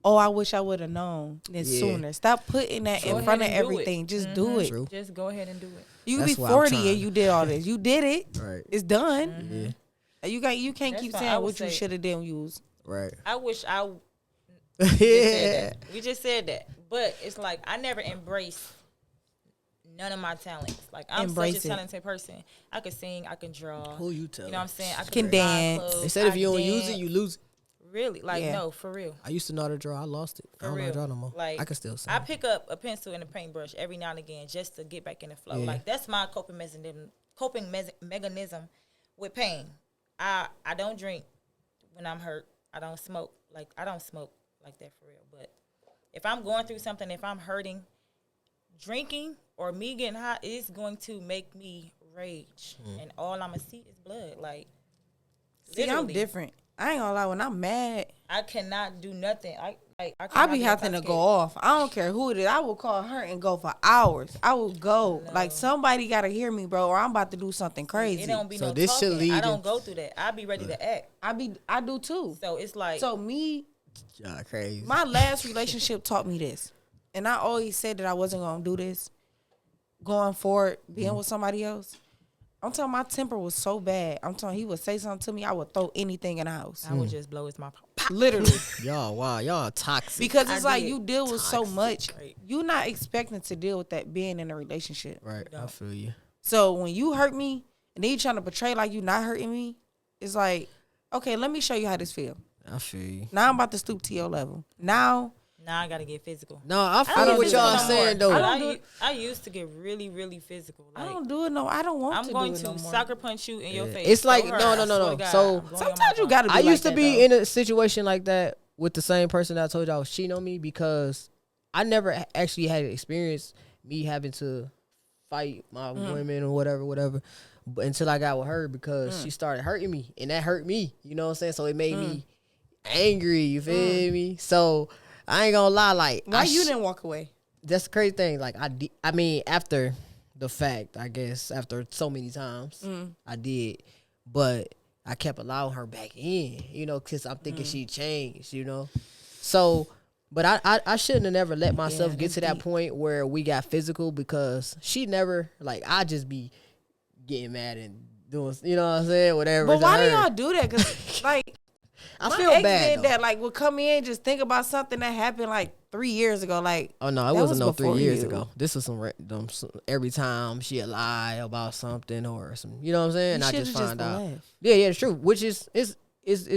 oh, I wish I would have known this Yeah. sooner. Stop putting that Go in front of ahead and do it. everything. Just do it. True. Just go ahead and do it. You could That's be why I'm 40 trying. and you did all this. You did it. right. It's done. Yeah. You can't That's keep why I saying would what you say- should have done. Use. Right. I wish I yeah. said that. We just said that. But it's like I never embraced none of my talents. Like I'm Embrace such a it. talented person. I could sing, I can draw. Who you tell? You know what I'm saying? I Can design dance. clothes, They said if I you don't use it, dance. you lose it. Really? Like, Yeah. no, for real. I used to know how to draw. I lost it. I For don't know how real. to draw no more. Like, I can still sing. I pick up a pencil and a paintbrush every now and again just to get back in the flow. Yeah. Like, that's my coping mechanism with pain. I don't drink when I'm hurt. I don't smoke. Like, I don't smoke like that for real. But if I'm going through something, if I'm hurting, drinking or me getting hot is going to make me rage. And all I'm going to see is blood. Like, See, I'm literally. different. I ain't gonna lie. When I'm mad, I cannot do nothing. I I be having to go off. I don't care who it is. I will call her and go for hours. I will go. Like, somebody got to hear me, bro, or I'm about to do something crazy. It don't be So no this should talking. lead I in- don't go through that. I be ready to act. I do too. So it's like So me Y'all crazy. My last relationship taught me this, and I always said that I wasn't gonna do this going forward, being with somebody else. I'm telling my temper was so bad. I'm telling he would say something to me, I would throw anything in the house. I would just blow his mouth. Literally. Y'all, wow, y'all toxic. Because it's I like did. you deal with so much. Right. You're not expecting to deal with that being in a relationship. Right, I feel you. So when you hurt me and then you trying to portray like you not hurting me, it's like, okay, let me show you how this feel. I feel you. Now I'm about to stoop to your level. Now I gotta get physical. No, I I feel don't what do y'all it no saying more. though. I used to get really, really physical. Like, I don't do it. No, I don't want I'm to going do it to no more. sucker punch you in your face. It's like, So no, hard, no, I no, swear no. to God, So, I'm going on my Sometimes you phone. gotta be I used like to that, be though. in a situation like that with the same person that I told y'all was cheating on me because I never actually had experience me having to fight my women or whatever. But until I got with her because she started hurting me and that hurt me. You know what I'm saying? So it made me angry. You feel me? So I ain't gonna lie. Like, Why you didn't walk away? That's the crazy thing. Like I mean, after the fact, I guess after so many times, I did, but I kept allowing her back in, you know, because I'm thinking she changed, you know. So, but I shouldn't have never let myself get to that point where we got physical because she never like I just be getting mad and doing, you know what I'm saying, whatever. But why do her. y'all do that? Because like I my feel ex bad. did Though. that. Like would come in just think about something that happened like 3 years ago. Like Oh no, it that wasn't was no 3 before years you. ago. This was some every time she would lie about something or some, you know what I'm saying? And I just find out. left. Yeah, it's true. Which is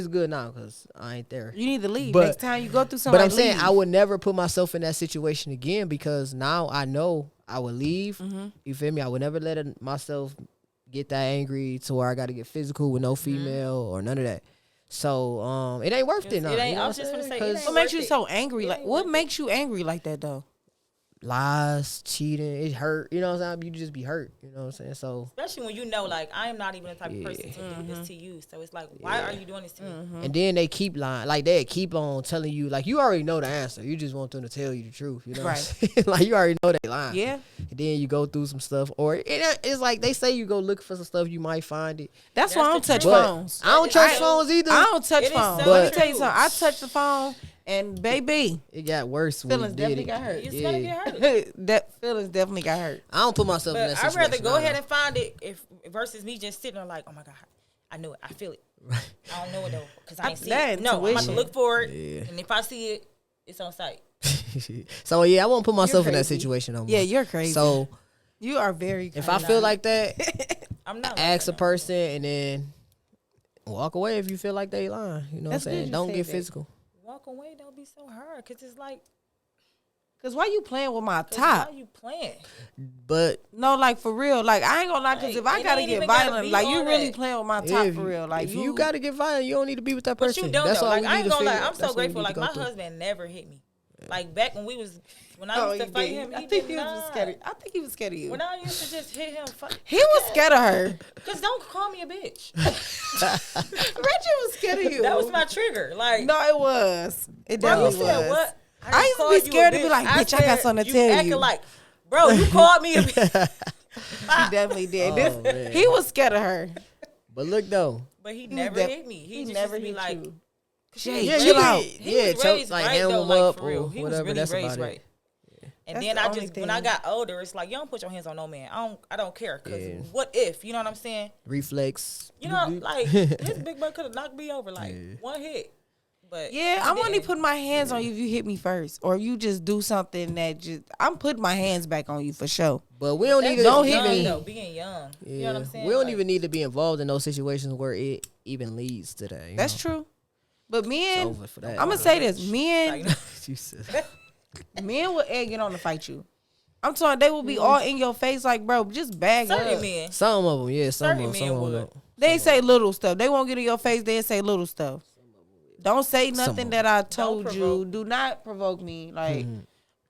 good now because I ain't there. You need to leave But- next time you go through something. But I'm saying I would never put myself in that situation again because now I know I would leave. You feel me? I would never let myself get that angry to where I got to get physical with no female or none of that. So it ain't worth it now. It ain't- you know I was what just I'm gonna saying? say, it 'Cause ain't What makes worth you it. so angry? It Like ain't what worth makes you angry like that though? lies, cheating, it hurt. You know what I'm saying? You just be hurt. You know what I'm saying? So. Especially when you know, like, I am not even the type of person to do this to you. So it's like, why are you doing this to me? And then they keep lying. Like, they keep on telling you, like, you already know the answer. You just want them to tell you the truth. You know what I'm saying? Like, you already know they lying. Yeah. And then you go through some stuff. Or it's like they say you go look for some stuff, you might find it. That's why I don't That's the touch truth. But phones. I don't trust I- phones either. I don't touch It is phones. so Let me true. tell you something. I touched the phone and baby, It got worse when feelings you did definitely it. got hurt. It's Yeah. gonna get hurt. That feelings definitely got hurt. I don't put myself in But that I'd situation. rather go now, ahead though. and find it if versus me just sitting there like, oh my God, I know it. I feel it. I don't know it though because I ain't see That it. No, I'm about to intuition. look for it. Yeah. And if I see it, it's on site. So, yeah, I won't put myself in that crazy. situation no more. Yeah, you're crazy. So, You are very crazy. if I feel like that, I'm not. ask a like that, no. person and then walk away if you feel like they lying. You know That's what I'm good saying? you Don't said get that. physical. Walk away. Don't be so hard because it's like, Cause why you playing with my 'cause top? why you playing? But No, like for real. Like I ain't gonna lie. Cause Like, if I it gotta ain't get even gotta violent, be like you all really that. playing with my top if for real. Like if you gotta get violent, you don't need to be with that But person. you don't That's know. all Like we I need ain't to gonna lie. figure. I'm so That's what we grateful. need to Like go my through. husband never hit me. Like back when I Oh, used to you fight did. him, I he think did he was not. just scared. I think he was scared of you. When I used to just hit him, He was scared of her. Cause don't call me a bitch. Reggie was scared of you. That was my trigger. Like, No, it was. It bro, you definitely said was. what? I didn't used to call be you a scared to be bitch. like, bitch, I got said, something to tell acting you. like, bro, you called me a bitch. He definitely did. Oh, man. He was scared of her. But look though. But he was never def- hit me. He just never used to be hit like, you. Jay, Yeah, chill you out. can- He yeah, was choke, raised like right hand though, them like up for real. or He was whatever. really That's raised about right. it. And That's then the I only just when I thing. got older, it's like you don't put your hands on no man. I don't care because Yeah. what if you know what I'm saying? Reflex. You know, like his big butt could have knocked me over like one hit. But Yeah, he I'm only didn't. putting my hands on you if you hit me first, or you just do something that just. I'm putting my hands back on you for sure. But we don't need to Don't hit young, me. though, being young. Yeah. You know what I'm saying? We don't Like, even need to be involved in those situations where it even leads to that. That's true. But men, over for that. I'm gonna say this: like, men, You said- men will egg it on to fight you. I'm talking, they will be all in your face, like, bro, just bag certain up. men. Some of them, yeah. Some Certain of them. men Some of would. them. They say little stuff. They won't get in your face. They say little stuff. Don't say nothing of that I told you. provoke. Do not provoke me. Like,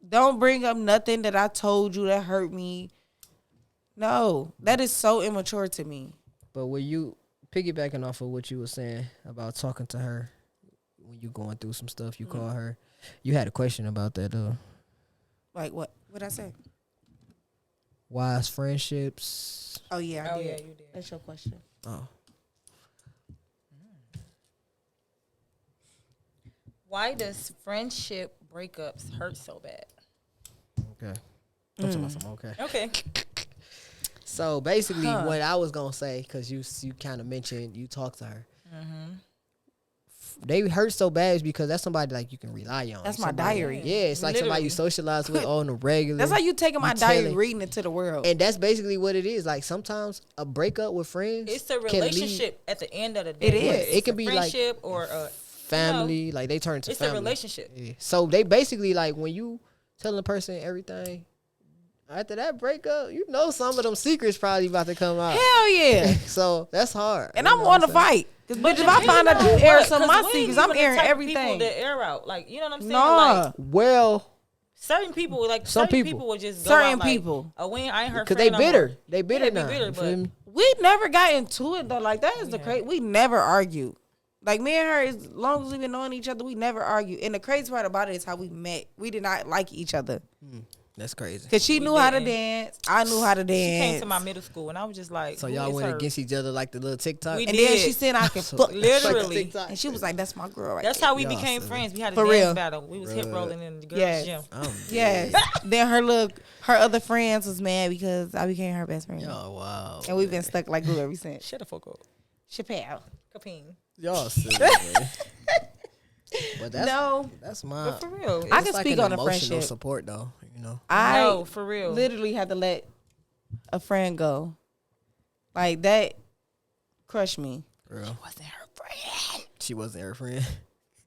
don't bring up nothing that I told you that hurt me. No, that is so immature to me. But were you piggybacking off of what you were saying about talking to her when you going through some stuff? You call her. You had a question about that though. Like, what? What'd I say? Wise friendships. Oh, yeah, I Oh did. yeah, you did. That's your question. Oh, Why does friendship breakups hurt so bad? Okay. I'm talking about something, okay. Okay. So basically, what I was gonna say, cause you kind of mentioned you talked to her. They hurt so bad is because that's somebody like you can rely on. That's my Somebody- diary. Yeah, it's like somebody you socialize with on the regular. That's how you taking my diary, telling- reading it to the world. And that's basically what it is. Like sometimes a breakup with friends, It's a can lead- relationship at the end of the day. It is. Whether It it's can a be like friendship or a family. Like they turn to it's family. a relationship. Yeah. So they basically like when you telling the person everything. After that breakup, you know some of them secrets probably about to come out. Hell yeah. So that's hard. And You I'm know what on the saying? fight. Cause bitch, if I find out you air some of my secrets, I'm airing People everything. that air out, like you know what I'm saying? Nah. Like Well, certain people, like Some certain people. people will just go Certain out like, people. oh, I ain't her because friend they no bitter. more. They bitter Yeah, they now. bitter, You but feel me? We never got into it though. Like that is the crazy. We never argued. Like me and her, as long as we've been knowing each other, we never argued. And the crazy part about it is how we met. We did not like each other That's crazy. because she knew how to didn't. dance. I knew how to She dance. came to my middle school, and I was just like, So who y'all is went her? against each other like the little TikTok. We and did. then she said I can fuck. Literally. And she was like, "That's my girl right That's there." how we Y'all became silly. friends. We had a For dance real. battle. We was hip rolling in the girls' Yes. gym. Yes. Then her other friends was mad because I became her best friend. Oh wow. And we've been stuck like glue ever since. Shut the fuck up. Chappelle. Capine. Y'all silly, man. But that's No. that's my. But for real. I it's can like speak an on a emotional friendship. support though. You know. I No, for real. literally had to let a friend go. Like that crushed me. Girl, Wasn't her friend. she wasn't her friend.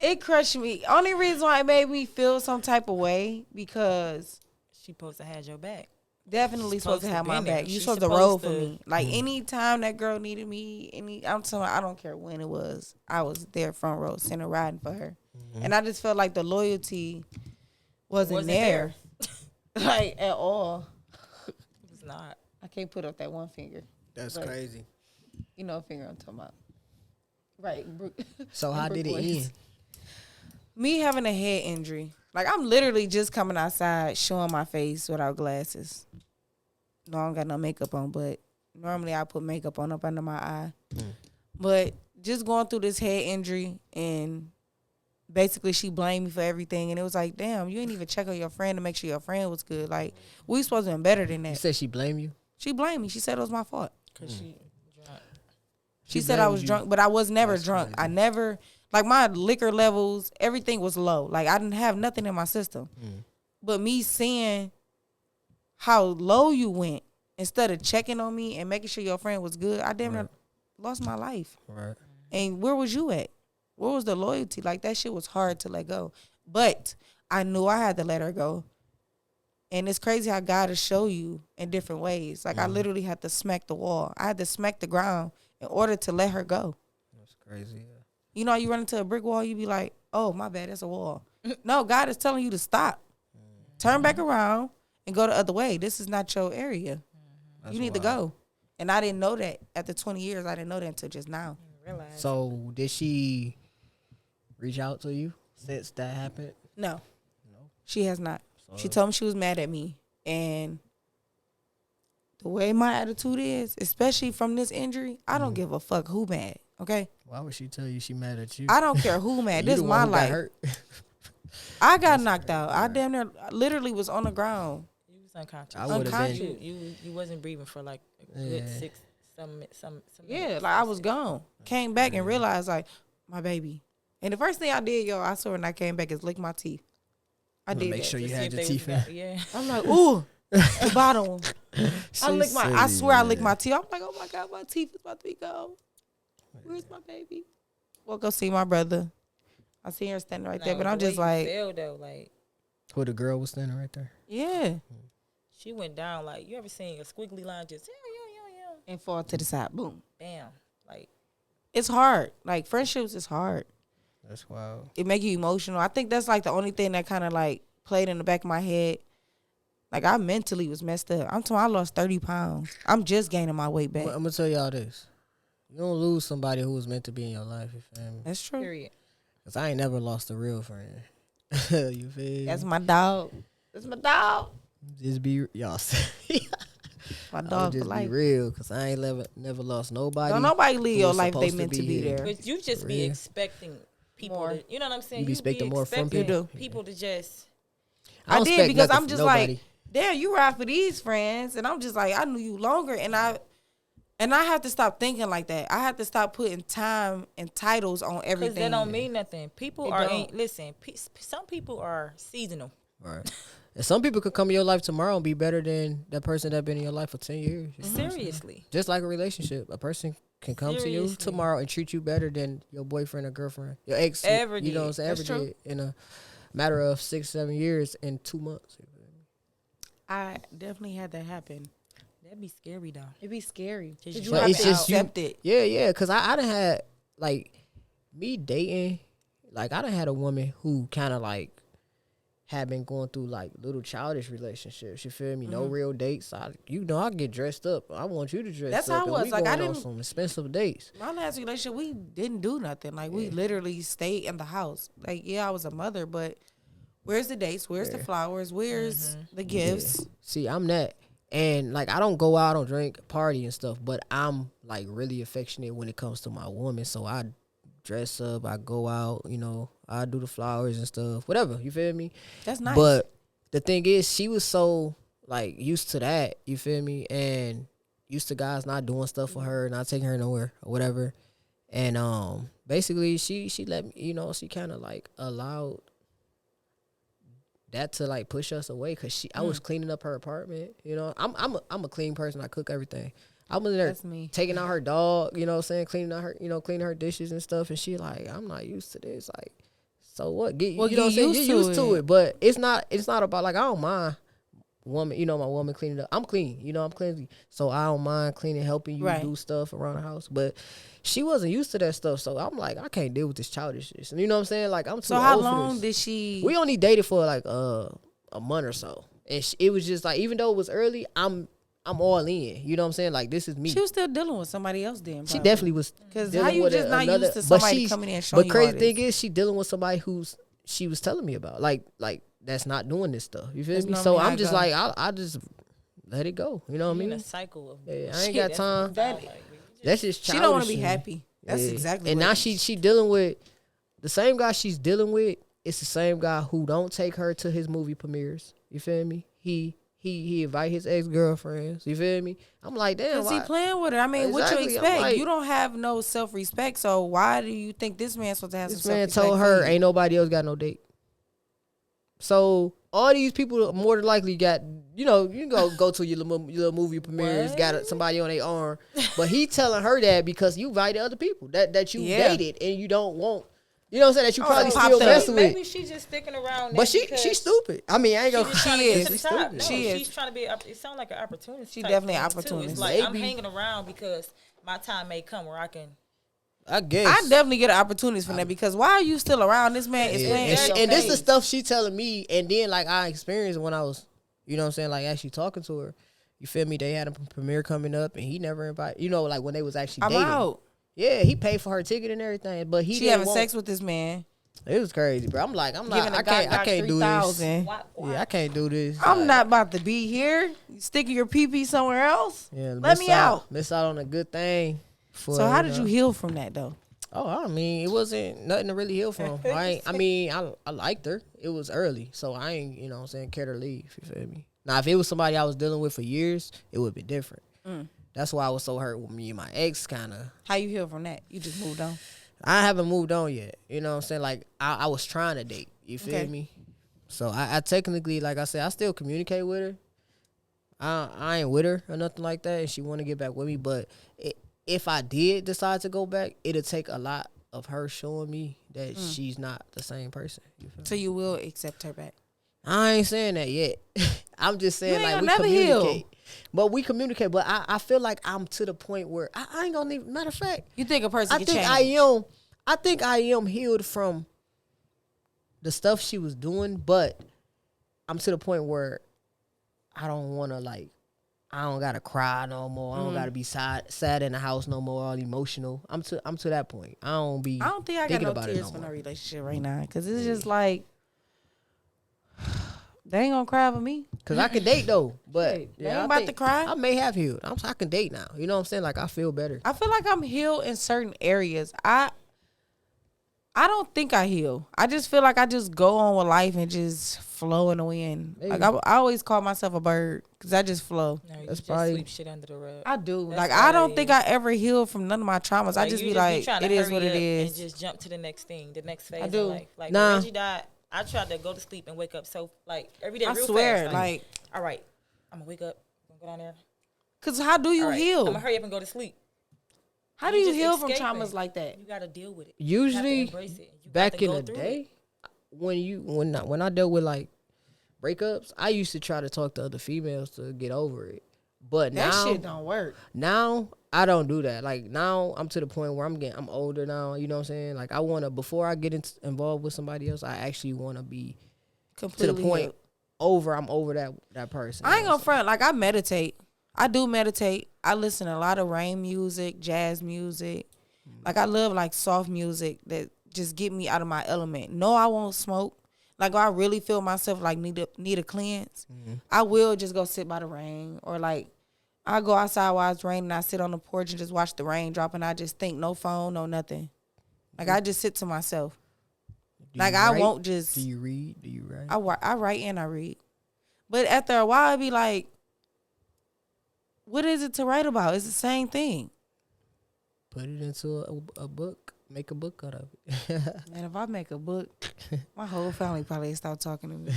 It crushed me. Only reason why it made me feel some type of way because She supposed to have your back. definitely supposed to have my been there. back. You She's supposed to roll supposed for to- me. Like anytime that girl needed me, I'm telling I don't care when it was. I was there front row, center riding for her. And I just felt like the loyalty wasn't there. Like at all. It's not. I can't put up that one finger. That's Right. crazy. You know what finger I'm talking about. Right. So how did it end? Me having a head injury. Like I'm literally just coming outside showing my face without glasses. No, I don't got no makeup on, but normally I put makeup on up under my eye. But just going through this head injury and basically she blamed me for everything and it was like, damn, you ain't even check on your friend to make sure your friend was good. Like we supposed to have been better than You that. said she blamed you. She blamed me. She said it was my fault. Because she drunk. She said I was blamed you. drunk, but I was never That's drunk. crazy. I never, like my liquor levels, everything was low. Like I didn't have nothing in my system. But me seeing how low you went, instead of checking on me and making sure your friend was good, I damn near lost my life. Right. And where was you at? Where was the loyalty? Like that shit was hard to let go. But I knew I had to let her go. And it's crazy how God will show you in different ways. Like I literally had to smack the wall. I had to smack the ground in order to let her go. That's crazy. Yeah. You know, you run into a brick wall, you be like, oh, my bad, that's a wall. No, God is telling you to stop. Turn back around and go the other way. This is not your area. You need to go. And I didn't know that. After 20 years, I didn't know that until just now. Realize. So did she reach out to you since that happened? No. She has not. She told me she was mad at me. And the way my attitude is, especially from this injury, I don't give a fuck who mad, okay? Why would she tell you she mad at you? I don't care who mad. You This the is one my who got life. hurt. I got knocked out. I damn near literally was on the ground. You was unconscious. I would have Unconscious. been. You wasn't breathing for like a good Yeah. 6 some Yeah, minutes. like I was gone. Came back and realized like my baby. And the first thing I did, yo, I saw when I came back is lick my teeth. I did Make that. sure you To see had if your they teeth was in. Yeah. I'm like, ooh, the bottom one. I lick my. I She's swear I silly, licked man. my teeth. I'm like, oh my god, my teeth is about to be gone. Where's my baby? Well, go see my brother. I see her standing right there, No, but I'm the way just you like, feel, though, like Who the girl was standing right there? yeah, she went down. Like you ever seen a squiggly line just yeah, and fall to the side. Boom. bam. Like It's hard. Like friendships is hard. That's wild. It make you emotional. I think that's like the only thing that kind of like played in the back of my head. Like I mentally was messed up. I'm talking. I lost 30 pounds. I'm just gaining my weight back. I'm gonna tell y'all this: you don't lose somebody who was meant to be in your life. You feel me? That's true. period. Cause I ain't never lost a real friend. You feel me? That's my dog. That's my dog. Just be y'all. My I'll dog for just be life. real, cause I ain't never lost nobody. Don't nobody live who your was life they supposed meant to be here. there. But you just be Real. expecting people. More. To, you know what I'm saying? You be expecting more from expecting people. people to just. I don't did expect because nothing I'm from just nobody. like, damn, you ride for these friends, and I'm just like, I knew you longer, and I have to stop thinking like that. I have to stop putting time and titles on everything. Because that don't mean nothing. People It are don't. listen. Some people are seasonal. Right. And some people could come in your life tomorrow and be better than that person that been in your life for 10 years. You know what I'm saying? Seriously. Just like a relationship, a person can come to you Seriously. tomorrow and treat you better than your boyfriend or girlfriend, your ex. Ever You know what I'm saying? That's Ever true. did in a matter of 6-7 years and 2 months. I definitely had that happen. That'd be scary though. It'd be scary. 'Cause 'Cause you you But have it's to just you- accept it. Yeah, because I done had, like, me dating, like, I done had a woman who kind of, like, had been going through, like, little childish relationships. You feel me? No real dates. I get dressed up. I want you to dress That's up. how I and was. we Like, I going on didn't- some expensive dates. My last relationship, we didn't do nothing. Like, we literally stayed in the house. Like, yeah, I was a mother, but where's the dates? Where's the flowers? Where's the gifts? See, I'm that. And, like, I don't go out, I don't drink, party and stuff, but I'm, like, really affectionate when it comes to my woman. So I dress up, I go out, you know, I do the flowers and stuff, whatever. You feel me? That's nice. But the thing is, she was so, like, used to that, you feel me? And used to guys not doing stuff for her, not taking her nowhere or whatever. And basically, she let me, you know, she kind of, like, allowed that to, like, push us away because I was cleaning up her apartment. You know, I'm a clean person. I cook everything. I was in there That's me. taking out her dog. You know what I'm saying? Cleaning out her, cleaning her dishes and stuff. And she like, I'm not used to this. Like, so what? You know what I'm saying? Get used to it. But it's not about, like, I don't mind woman. You know, my woman cleaning up. I'm clean. You know, I'm clean. So I don't mind cleaning, helping you do stuff around the house. But she wasn't used to that stuff. So I'm like, I can't deal with this childishness. And you know what I'm saying? Like, I'm too So how old for long this. did she? We only dated for like a month or so, and it was just like, even though it was early, I'm all in. You know what I'm saying? Like, this is me. She was still dealing with somebody else then. She definitely was. Because dealing how you with just not another, used to but somebody she's- coming in and showing But you crazy all this? thing is, she dealing with somebody who's she was telling me about, like that's not doing this stuff. You feel That's me? normally So how I'm it just go. like, I just let it go. You know what I In mean? a cycle of Yeah, I ain't bullshit. got That's time. what it sound like. That's just She don't want to childish be and- happy. That's Yeah. exactly. And what now it she is. dealing with the same guy she's dealing with. It's the same guy who don't take her to his movie premieres. You feel me? He invite his ex girlfriends. You feel me? I'm like, damn. Cause he Why? playing with her. I mean, what you Exactly. I'm expect? like- You don't have no self respect. So why do you think this man's supposed to have This some man self-respect told for her you? ain't nobody else got no date. So all these people more than likely got, you can go to your little movie premieres, got somebody on their arm, but he telling her that because you invited other people that you dated and you don't want, you know what I'm saying, that you probably so still popped up. messing with. Maybe she's just sticking around. But she's stupid. I mean, I ain't gonna. She's trying to get to the She's top. stupid. No, She is. she's trying to be. It sounds like an opportunity. She type definitely thing, an too. opportunist. It's like I'm Maybe. hanging around because my time may come where I can. I guess. I definitely get opportunities from that because why are you still around? This man is Yeah. playing. And this face. the stuff she telling me, and then like I experienced when I was, you know what I'm saying, like actually talking to her. You feel me? They had a premiere coming up, and he never invited. You know, like when they was actually I'm dating. out. Yeah, he paid for her ticket and everything, but he She didn't having want, sex with this man. It was crazy, bro. I'm not. Giving I can't do this. Yeah, I can't do this. I'm Like, not about to be here. Sticking your pee somewhere else. Yeah, Let me out. Miss out on a good thing. So how did you heal from that though? Oh, I mean, it wasn't nothing to really heal from. I liked her. It was early, so I ain't, you know what I'm saying, care to leave. You feel me? Now, if it was somebody I was dealing with for years, it would be different. That's why I was so hurt with me and my ex, kind of. How you heal from that? You just moved on. I haven't moved on yet. You know what I'm saying? Like, I was trying to date. You feel Okay. me? So, I technically, like I said, I still communicate with her. I ain't with her or nothing like that, and she want to get back with me. But if I did decide to go back, it'll take a lot of her showing me that she's not the same person. You feel me? So you will accept her back. I ain't saying that yet. I'm just saying, You ain't like, gonna we never communicate. heal. But we communicate. But I feel like I'm to the point where I ain't gonna even. Matter of fact, You think a person I can think change? I think I am healed from the stuff she was doing, but I'm to the point where I don't want to, like, I don't gotta cry no more. I don't gotta be sad in the house no more, all emotional. I'm to that point. I don't think I got thinking no about it tears no for more. no relationship right now because it's just like they ain't gonna cry for me. Cause I can date though, but Shit, they ain't I about think to cry. I may have healed. I can date now. You know what I'm saying? Like, I feel better. I feel like I'm healed in certain areas. I I don't think I heal. I just feel like I just go on with life and just flow in the wind. Maybe. Like I always call myself a bird because I just flow. No, you That's just probably- sweep shit under the rug. I do. That's like what I it don't think is. I ever healed from none of my traumas. I just you be like, trying to it is hurry what it up is. and just jump to the next thing, the next phase do. of life. Like Nah. when Reggie died, I tried to go to sleep and wake up so like every day. I real swear, fast, like, all right, I'm gonna wake up, I'm gonna go down there. cause how do you All right, heal? I'm gonna hurry up and go to sleep. How do you just heal from escaping. traumas like that? You gotta deal with it. Usually, you have to embrace it. You got back to in go the through day, it. when I dealt with like breakups, I used to try to talk to other females to get over it. But That now, shit don't work. now I don't do that. Like now I'm to the point where I'm older now. You know what I'm saying? Like I wanna, before I get involved with somebody else, I actually wanna be Completely to the point healed. I'm over that person. I ain't gonna front. Like I meditate. I do meditate. I listen to a lot of rain music, jazz music. Like I love like soft music that just get me out of my element. No, I won't smoke. Like if I really feel myself like need a cleanse, I will just go sit by the rain, or like I go outside while it's raining. I sit on the porch and just watch the rain drop, and I just think, no phone, no nothing. Like I just sit to myself. Do Like you I write? won't just. Do you read? Do you write? I write and I read, but after a while, I be like, what is it to write about? It's the same thing. Put it into a book. Make a book out of it. And if I make a book, my whole family probably start talking to me.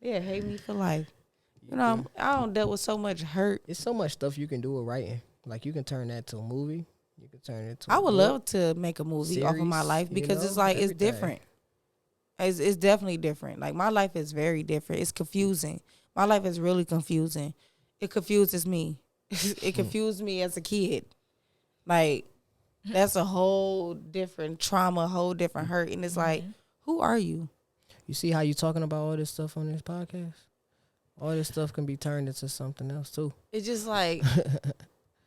Yeah, hate me for life. You know, I don't deal with so much hurt. It's so much stuff you can do with writing. Like you can turn that to a movie. You can turn it to. I a would book. love to make a movie off of my Series, life you because know, it's like it's everything. different. It's definitely different. Like my life is very different. It's confusing. My life is really confusing. It confuses me. It confused me as a kid. Like that's a whole different trauma, a whole different hurt, and it's like, who are you? You see how you talking about all this stuff on this podcast? All this stuff can be turned into something else too. It's just like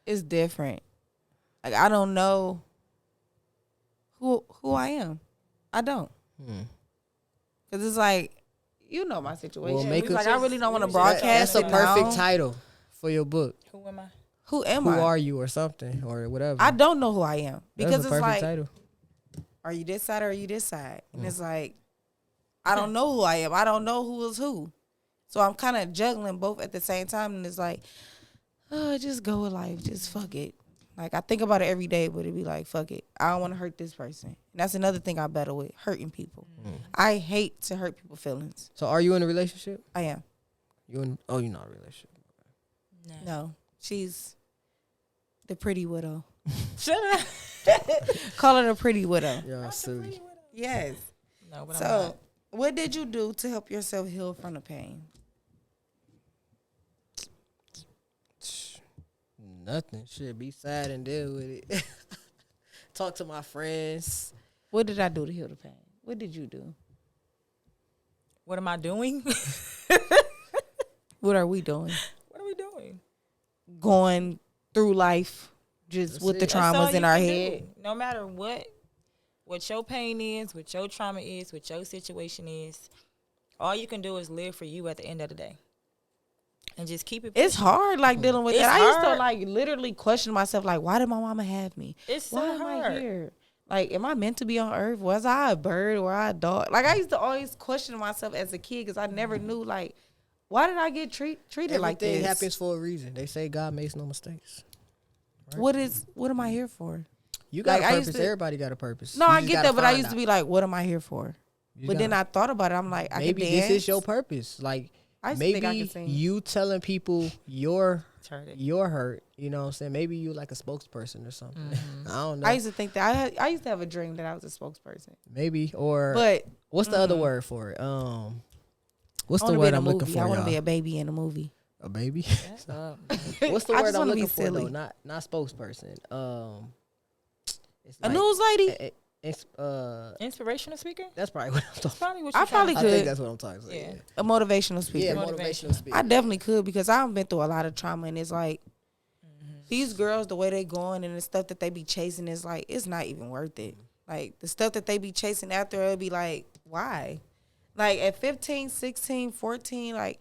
it's different. Like I don't know who I am. I don't. Cause it's like, you know my situation. Well, make It's a- like I really don't want to That- broadcast That's a it perfect now. title for your book. Who am I? Who am Who I? are you, or something, or whatever. I don't know who I am because That's a it's perfect like, title. are you this side or are you this side? And it's like, I don't know who I am. I don't know who is who. So I'm kind of juggling both at the same time, and it's like, oh, just go with life. Just fuck it. Like I think about it every day, but it'd be like, fuck it. I don't want to hurt this person. And that's another thing I battle with, hurting people. I hate to hurt people's feelings. So, are you in a relationship? I am. You're not in a relationship. No, she's the pretty widow. Shut up. Call her the pretty widow. Yeah, silly. Yes. No, but I'm So, not. what did you do to help yourself heal from the pain? Nothing. Shit, be sad and deal with it. Talk to my friends. What did I do to heal the pain? What did you do? What am I doing? What are we doing? What are we doing? Going through life just That's with the it. That's all traumas in you our can do. head. No matter what your pain is, what your trauma is, what your situation is, all you can do is live for you at the end of the day. And just keep it It's pushing. hard, like dealing with It's that. I used to hard. like literally question myself, like, why did my mama have me? It's so Why am hard. I here? Like, am I meant to be on earth? Was I a bird or I a dog? Like, I used to always question myself as a kid because I never knew, like, why did I get treated like Everything this? happens for a reason. They say God makes no mistakes. What am I here for? You got Like, I a used purpose. to- Everybody got a purpose. No, You I just get gotta that, but I find used to out. be like, what am I here for? You But then gotta- I thought about it. I'm like, I maybe can dance. this is your purpose. Like I used to think I maybe could sing. you telling people your Turd it. hurt. You know what I'm saying? Maybe you like a spokesperson or something. I don't know. I used to think that I used to have a dream that I was a spokesperson. Maybe, or But what's the other word for it? What's I the want to be word in a I'm movie. looking for? I want to y'all? be a baby in a movie. A baby. Shut up. What's the I word just I'm wanna be looking for though? silly. Not spokesperson. It's A like- news lady. It's Inspirational speaker? that's probably what I'm talking. Probably what I you probably I could. think that's what I'm talking about. Yeah. A motivational speaker. Yeah, Motivational. motivational speaker. I definitely could because I've been through a lot of trauma and it's like these girls, the way they going and the stuff that they be chasing is like it's not even worth it. Like the stuff that they be chasing after, it'll be like, why? Like at 15, 16, 14, like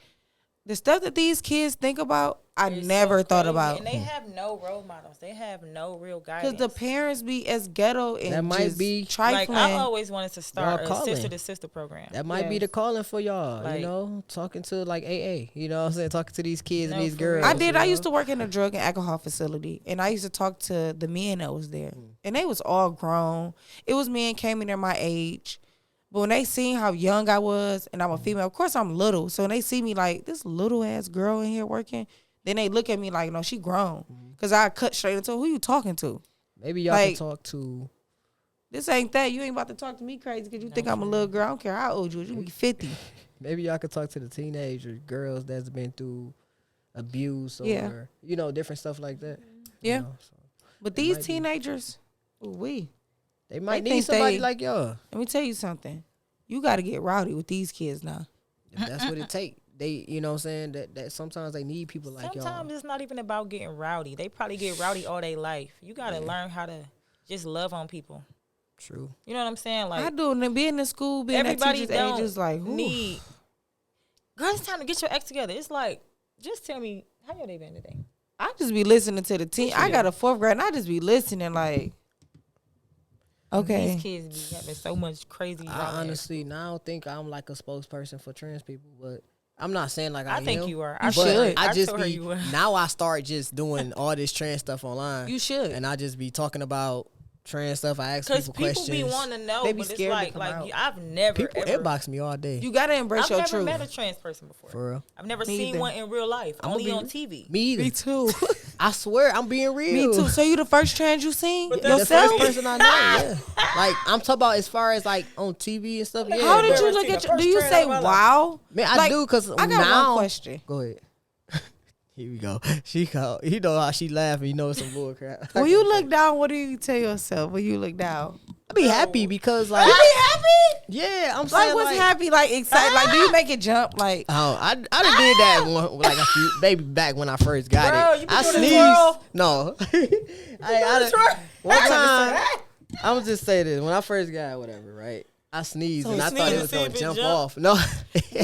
the stuff that these kids think about, I It's never so thought crazy. about. And they have no role models. They have no real guidance. Because the parents be as ghetto and That might just be- like, trifling. I always wanted to start Y'all a calling. sister-to-sister program. That might be the Yes. calling for y'all, Like- you know, talking to like AA, you know what I'm saying? Talking to these kids and No, these for girls. real. I did. you I know? used to work in a drug and alcohol facility, and I used to talk to the men that was there, and they was all grown. It was men came in there my age, but when they seen how young I was, and I'm a female, of course I'm little, so when they see me like this little ass girl in here working, then they look at me like, no, she grown, because I cut straight into who you talking to. Maybe y'all like- can talk to, This ain't that. You ain't about to talk to me crazy because you think I'm a little girl. I don't care how old you is. You be 50. maybe y'all could talk to the teenagers, girls that's been through abuse or, Yeah. you know, different stuff like that. you Yeah. know, so But It these might be. teenagers, ooh-wee. they might They need think somebody they- like y'all. Let me tell you something. You got to get rowdy with these kids now. If that's what it take. They, you know what I'm saying, that sometimes they need people like Sometimes y'all. it's not even about getting rowdy. They probably get rowdy all their life. You got to learn how to just love on people. True. You know what I'm saying? Like, I do. And then being in school, being at everybody teacher's age don't is like, ooh. need. Girl, it's time to get your ex together. It's like, just tell me, how your day been today? I just be listening to the teen. I got a 4th grade and I just be listening like, okay. These kids be having so much crazy. I drama. honestly, now I don't think I'm like a spokesperson for trans people, but I'm not saying like I think am, you are. You I should. told her- I just told her be you were. now I start just doing all this trans stuff online. You should. And I just be talking about trans stuff. I ask Because people people questions. be wanting to know, They be but it's scared to like, come out. I've never People ever. inbox me all day. You got to embrace I've your never truth. met a trans person before. For real. I've never Me seen either. one in real life. I'ma Only be- on TV. Me either. Me too. I swear, I'm being real. Me too. So you the first trans you seen But The yourself? first person I know, yeah. Like I'm talking about as far as like on TV and stuff. Yeah, How did but- you Never look seen at the your, do first you trans say in my life. wow? Man, I Like, do because I got now. one question. Go ahead. Here we go. She called. You know how she laughing. You know it's some bull crap. When you look down, what do you tell yourself when you look down? I be happy because like You be happy? yeah, I'm Like saying what's like, happy? Like excited? Like do you make it jump? Like Oh, I done did that one, like a few, maybe back when I first got Bro, it. you been I doing the sneezed. twirl? No, I done- one time. I'm gonna just say this: when I first got it, whatever, right? I sneezed So and you I thought it sneezed was to gonna see if it jump jump? off. No,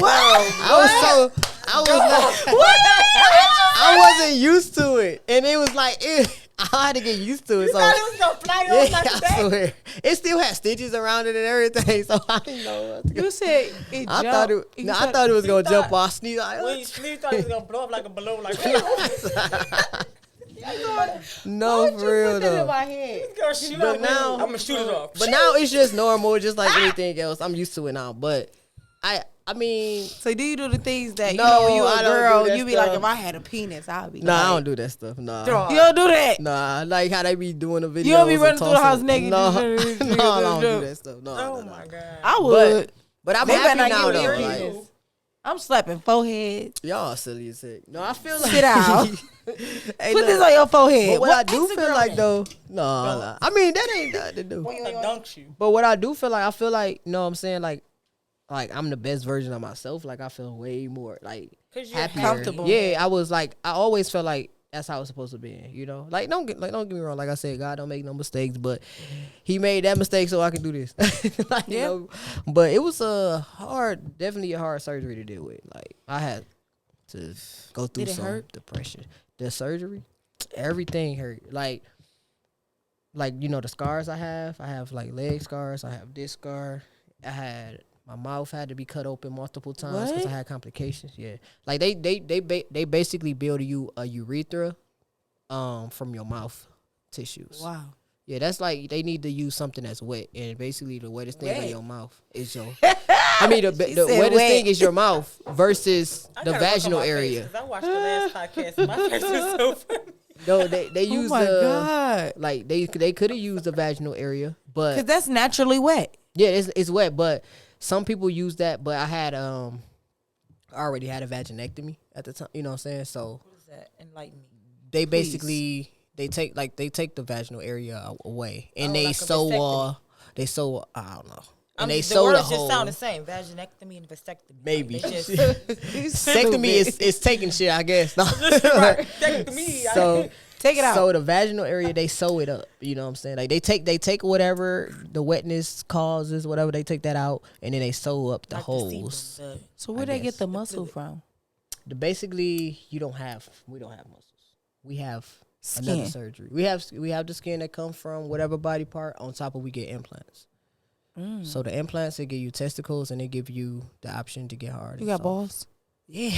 what? I wasn't used to it, and it was like I had to get used to it. So thought it was gonna fly yeah, off like I that? swear. It still had stitches around it and everything, so I didn't know what to You said it I jumped. thought it. You No, I said- thought it was you gonna jump thought- off. I sneezed. When you sneezed, thought it was gonna blow up like a balloon. Like, No, for real Put that in though. my head. But now- I'm gonna shoot it off. But now it's just normal, just like anything else. I'm used to it now. But I mean, So do you do the things that you No, know when you I a don't do girl, that you be like, stuff. if I had a penis, I'd be. nah, I like, don't do that stuff. Nah, You don't do that. nah. Like how they be doing the videos. don't be and running through the house tossing- naked, No, just- no, I don't do that stuff. No, Oh no, no. my god. I would. But I'm They better happy not now give me though. a Like, penis. I'm slapping forehead. y'all silly as heck. No, I feel like Sit down. Hey, Put look, this on your forehead. But what I do What's the feel girl like name? though, no, I mean that ain't nothing to do. I dunked you. But what I do feel like, I feel like, you know what I'm saying, like I'm the best version of myself. Like I feel way more like 'Cause you're happier. comfortable. Yeah, I was like, I always felt like that's how it's supposed to be. You know, like don't get me wrong. Like I said, God don't make no mistakes, but He made that mistake so I can do this. Like, you Yeah. know, but it was definitely a hard surgery to deal with. Like I had to go through Did it some hurt? depression. The surgery, everything hurt. Like you know the scars I have like leg scars. I have this scar. I had my mouth had to be cut open multiple times because I What? had complications. Yeah, like they basically build you a urethra, from your mouth tissues. Wow. Yeah, that's like they need to use something that's wet, and basically the wettest thing in Wet. your mouth is your. I mean the She the said wettest wet. thing is your mouth versus I the gotta work on vaginal my face, area. 'cause I watched the last podcast. And my face was so funny. No, they use Oh my the God. like they could have used the vaginal area, but Because that's naturally wet. yeah, it's wet, but some people use that. But I had I already had a vaginectomy at the time. You know what I'm saying? So What is that? Enlighten me. they basically they take the vaginal area away, and Oh, they like a sew I don't know, and they the sew the words just hole. sound the same. Vaginectomy and vasectomy. Maybe. Like, they just, Vasectomy is taking shit, I guess. No. vasectomy. So Take it out. So the vaginal area, they sew it up. You know what I'm saying? Like they take whatever the wetness causes, whatever, they take that out, and then they sew up the Like the holes. sebum, So where I they guess. get the muscle from? basically we don't have muscles. We have another Skin. surgery. We have the skin that comes from whatever body part. On top of we get implants. So the implants, they give you testicles and they give you the option to get hard. You got balls? Yeah.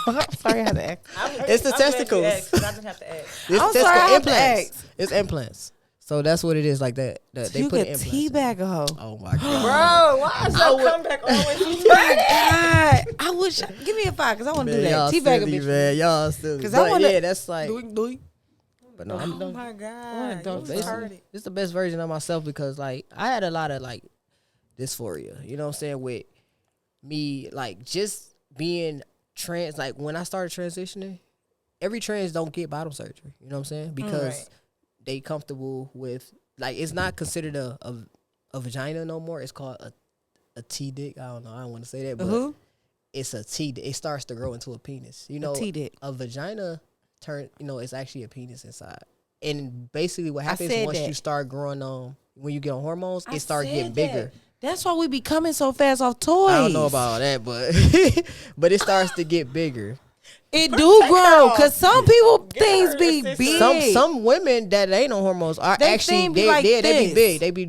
I'm sorry, I had to ask. It's the I'm glad you testicles. asked, 'cause I didn't have to ask. It's I'm testicle sorry, I have to implants. ask. It's implants. So that's what it is like that. They You put could implants in. teabag a hoe. Oh my god. Bro, why is your comeback always God, I wish. Give me a 5 because I want to do Man, y'all that. Teabag a silly, bitch. man. Y'all silly. 'Cause But I wanna- yeah, that's like. Doink. But no, Oh my god. don't You it's, retarded. it's the best version of myself because like I had a lot of like dysphoria. You know what I'm saying? With me like just being trans. Like when I started transitioning, every trans don't get bottom surgery. You know what I'm saying? Because Right. they comfortable with like it's not considered a vagina no more. It's called a T dick. I don't know. I don't want to say that, but Who? it's a T. It starts to grow into a penis. You know, T-dick. a vagina it's actually a penis inside. And basically, what happens said once that. you start growing when you get on hormones, I it start getting said bigger. that. That's why we be coming so fast off toys. I don't know about all that, but but it starts to get bigger. It do grow because some people things be her big. Some women that ain't on hormones are They actually thing be like they be this. big. They be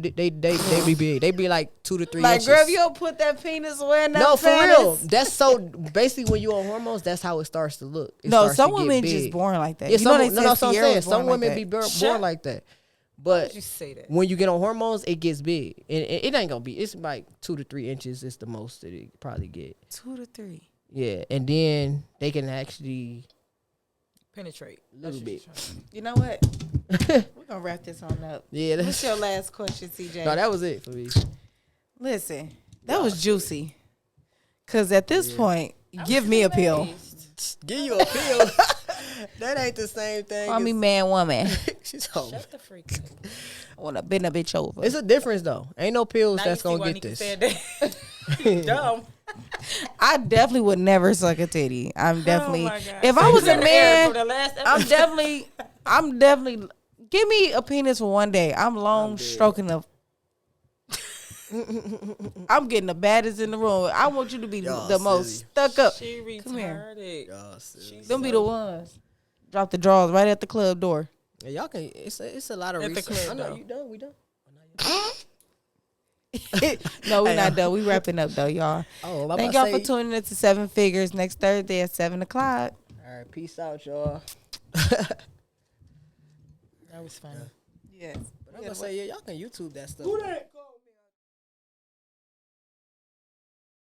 big. They be like 2 to 3 like, inches. girl, if you don't put that penis away in that No, for real. penis- That's so basically when you on hormones, that's how it starts to look. It No, starts some to get women big. just born like that. Yeah, you know some, they no, said that's what I'm Sierra saying. was born Some like women that. be born Shut- like that. Why But would you say that? when you get on hormones, it gets big. And it ain't gonna be. It's like 2 to 3 inches. It's the most that it probably get. 2 to 3. Yeah, and then they can actually Penetrate. little bit. You know what? We're gonna wrap this on up. Yeah, What's that's, your last question, CJ? no, that was it for me. Listen, that was juicy. Cause at this point, give me a pill. Give you a pill. That ain't the same thing. Call me man, woman. She's home. Shut the freak up. I wanna bend a bitch over. It's a difference though. Ain't no pills Now that's you see gonna why get Nika this. said that. You dumb. I definitely would never suck a titty. I'm definitely. Oh my God. If I was a For man, the last I'm episode. definitely. Give me a penis for one day. I'm long stroking the. I'm getting the baddest in the room. I want you to be Y'all the most silly. stuck up. She retarded. Come here. Y'all silly. Them be the ones. Drop the drawers right at the club door. Yeah, y'all can. It's a lot of At the research. club, I know though. you done. We done. No, we're Hey, not done. We wrapping up though, y'all. Oh, I'm Thank about y'all to for say- tuning in to 7 Figures next Thursday at 7:00. All right, peace out, y'all. That was funny. Yes. But I'm gonna say, yeah, y'all can YouTube that stuff.